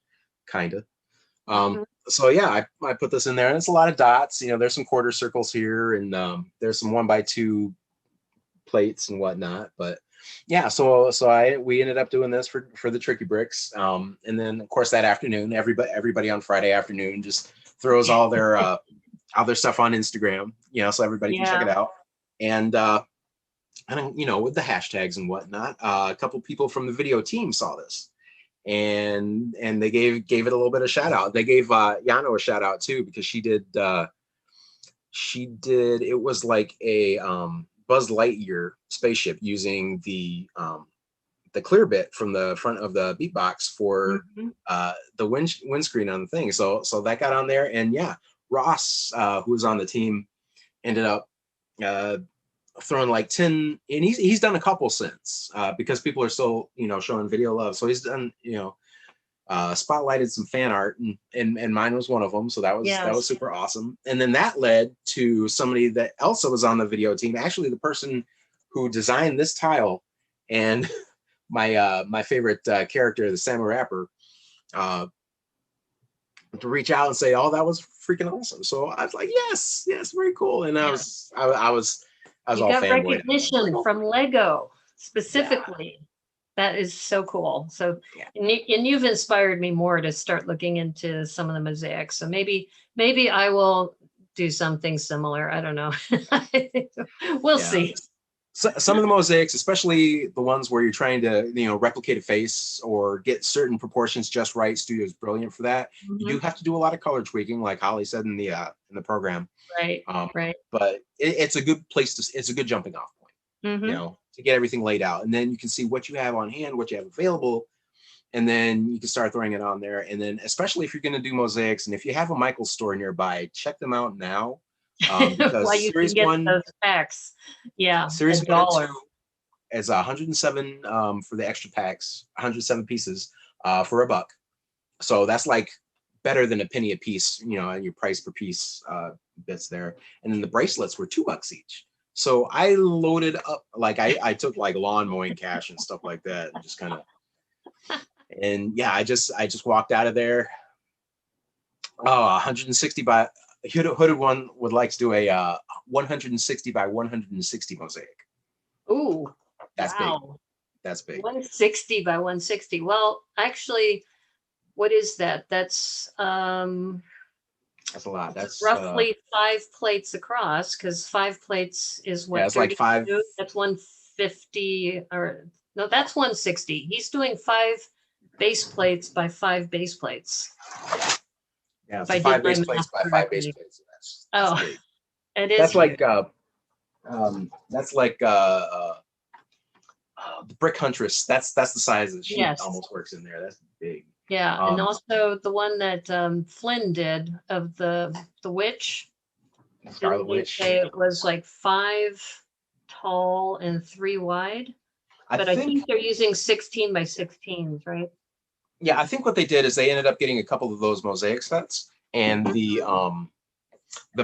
kind of. So yeah, I put this in there, and it's a lot of dots. There's some quarter circles here, and there's some 1x2 plates and whatnot. But yeah, so we ended up doing this for the Tricky Bricks. And then of course that afternoon, everybody on Friday afternoon just throws all their stuff on Instagram, so everybody can check it out. And with the hashtags and whatnot, a couple people from the video team saw this, and they gave it a little bit of shout out. They gave Yano a shout out too, because she did it was like a Buzz Lightyear spaceship using the clear bit from the front of the beatbox for the windscreen on the thing. So that got on there, and yeah, Ross, who was on the team, ended up throwing like 10, and he's done a couple since, because people are still showing video love. So he's done spotlighted some fan art, and mine was one of them. So that was super awesome. And then that led to somebody that also was on the video team, actually the person who designed this tile, and my favorite character, the Samu Rapper. to reach out and say, "Oh, that was freaking awesome." So I was like, "Yes, yes, very cool." And I was You all got fanboyed. recognition from Lego specifically. That is so cool. So, Yeah. and you've inspired me more to start looking into some of the mosaics. So maybe I will do something similar. I don't know. We'll see. So, some of the mosaics, especially the ones where you're trying to, replicate a face or get certain proportions just right, Studio is brilliant for that. You do have to do a lot of color tweaking, like Holly said in the program. Right. Right. But it's a good place it's a good jumping off point, to get everything laid out, and then you can see what you have on hand, what you have available, and then you can start throwing it on there. And then, especially if you're going to do mosaics, and if you have a Michaels store nearby, check them out now. Because Why you series can get one, those packs. Yeah. series $1. 1 and 2 is 107 for the extra packs, 107 pieces for $1. So that's like better than a penny a piece, and your price per piece bits there. And then the bracelets were $2 each. So I loaded up, like I took like lawn mowing cash and stuff like that, and just kind of, and yeah, I just walked out of there. 160 by hooded one would like to do a 160 by 160 mosaic. Ooh, that's wow. big. That's big. 160 by 160. Well, actually, what is that? That's a lot. That's roughly 5 plates across, because 5 plates is what? Yeah, it's like 5. That's 150, or no, that's 160. He's doing 5 base plates by 5 base plates. Yeah, it's 5 base plates by 5 base plates. That's big. It is. That's like the Brick Huntress. That's the size that she almost works in there. That's big. Yeah, and also the one that Flynn did of the witch. Scarlet Witch. It was like 5 tall and 3 wide. But I think they're using 16 by 16s, right? Yeah, I think what they did is they ended up getting a couple of those mosaic sets, and the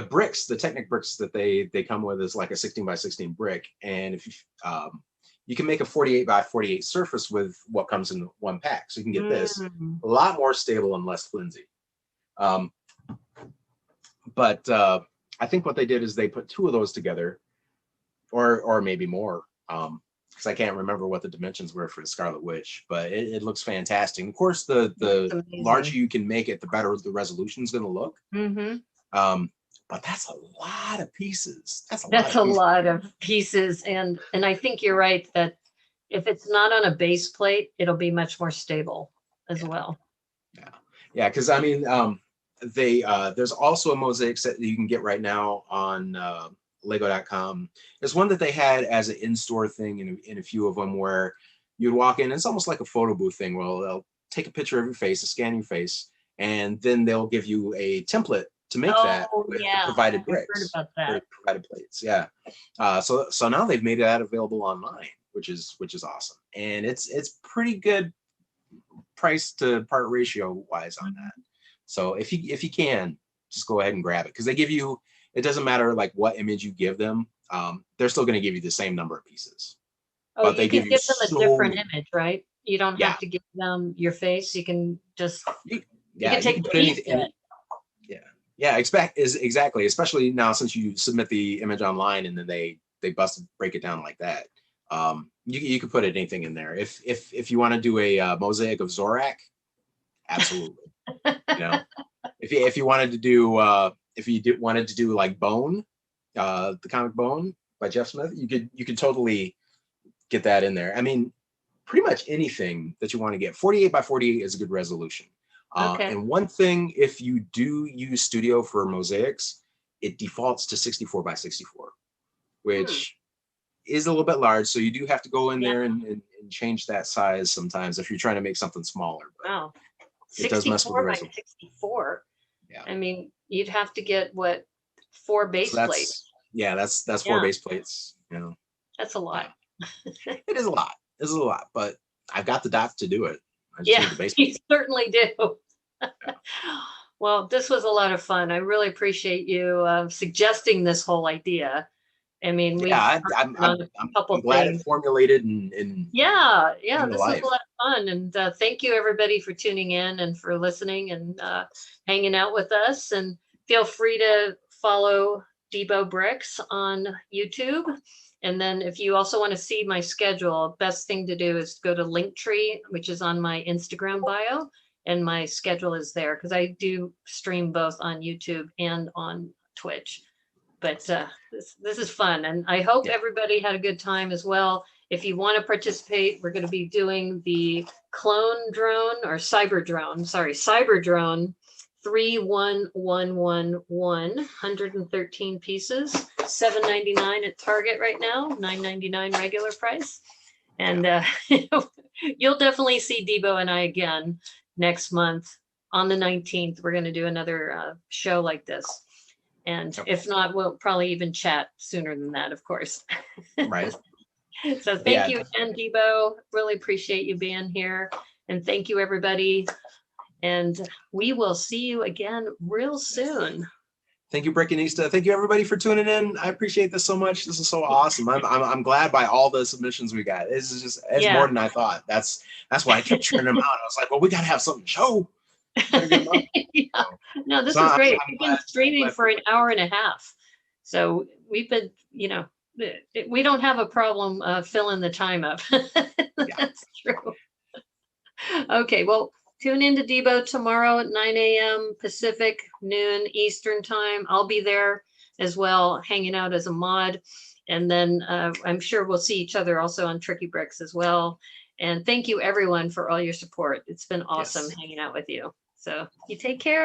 bricks, the Technic bricks that they come with is like a 16 by 16 brick, and if you can make a 48 by 48 surface with what comes in one pack, so you can get this a lot more stable and less flimsy. But I think what they did is they put 2 of those together, or maybe more, because I can't remember what the dimensions were for the Scarlet Witch, but it looks fantastic. Of course, the larger you can make it, the better the resolution is going to look. But that's a lot of pieces. That's a lot of pieces, and I think you're right that if it's not on a base plate, it'll be much more stable as well. Yeah, because I mean, there's also a mosaic set that you can get right now on Lego.com. There's one that they had as an in-store thing in a few of them where you'd walk in. It's almost like a photo booth thing. Well, they'll take a picture of your face, scan your face, and then they'll give you a template to make that with the provided bricks, provided plates. Yeah. So now they've made that available online, which is awesome, and it's pretty good price to part ratio wise on that. So if you can, just go ahead and grab it, because they give you. It doesn't matter like what image you give them. They're still going to give you the same number of pieces. Oh, but you can give them a different image, right? You don't have to give them your face. You can just you can take the piece. Exactly. Especially now since you submit the image online and then they break it down like that. You could put anything in there. If you want to do a mosaic of Zorak, absolutely. If you wanted to do wanted to do like Bone, the comic Bone by Jeff Smith, you could totally get that in there. I mean, pretty much anything that you want to get. 48 by 48 is a good resolution. And one thing, if you do use Studio for mosaics, it defaults to 64 by 64, which is a little bit large. So you do have to go in there and change that size sometimes if you're trying to make something smaller. But wow. It does mess with the resolution. 64. Yeah. I mean, you'd have to get 4 base plates. Yeah, that's 4 base plates. That's a lot. It is a lot. It's a lot, but I've got the dots to do it. I just need the base you certainly do. Well, this was a lot of fun. I really appreciate you suggesting this whole idea. I mean, we've Yeah, done a couple I'm glad things. it formulated and Yeah, came to this was life. a lot of fun. And thank you everybody for tuning in and for listening and hanging out with us. And feel free to follow Debo Bricks on YouTube. And then if you also want to see my schedule, best thing to do is go to Linktree, which is on my Instagram bio. And my schedule is there because I do stream both on YouTube and on Twitch. But this is fun. And I hope everybody had a good time as well. If you want to participate, we're going to be doing the clone drone or cyber drone 31111, 113 pieces, $7.99 at Target right now, $9.99 regular price. And you'll definitely see Debo and I again next month on the 19th. We're going to do another show like this. And if not, we'll probably even chat sooner than that, of course. Right. So thank you again, Debo. Really appreciate you being here. And thank you, everybody. And we will see you again real soon. Thank you, Brickanista. Thank you, everybody, for tuning in. I appreciate this so much. This is so awesome. I'm glad by all the submissions we got. This is just more than I thought. That's why I kept churning them out. I was like, well, we got to have something to show. No, this is great. We've been streaming for an hour and a half. So we've been, we don't have a problem filling the time up. That's true. Okay, well, tune into Debo tomorrow at 9 a.m. Pacific, noon Eastern time. I'll be there as well, hanging out as a mod. And then I'm sure we'll see each other also on Tricky Bricks as well. And thank you, everyone, for all your support. It's been awesome hanging out with you. So you take care.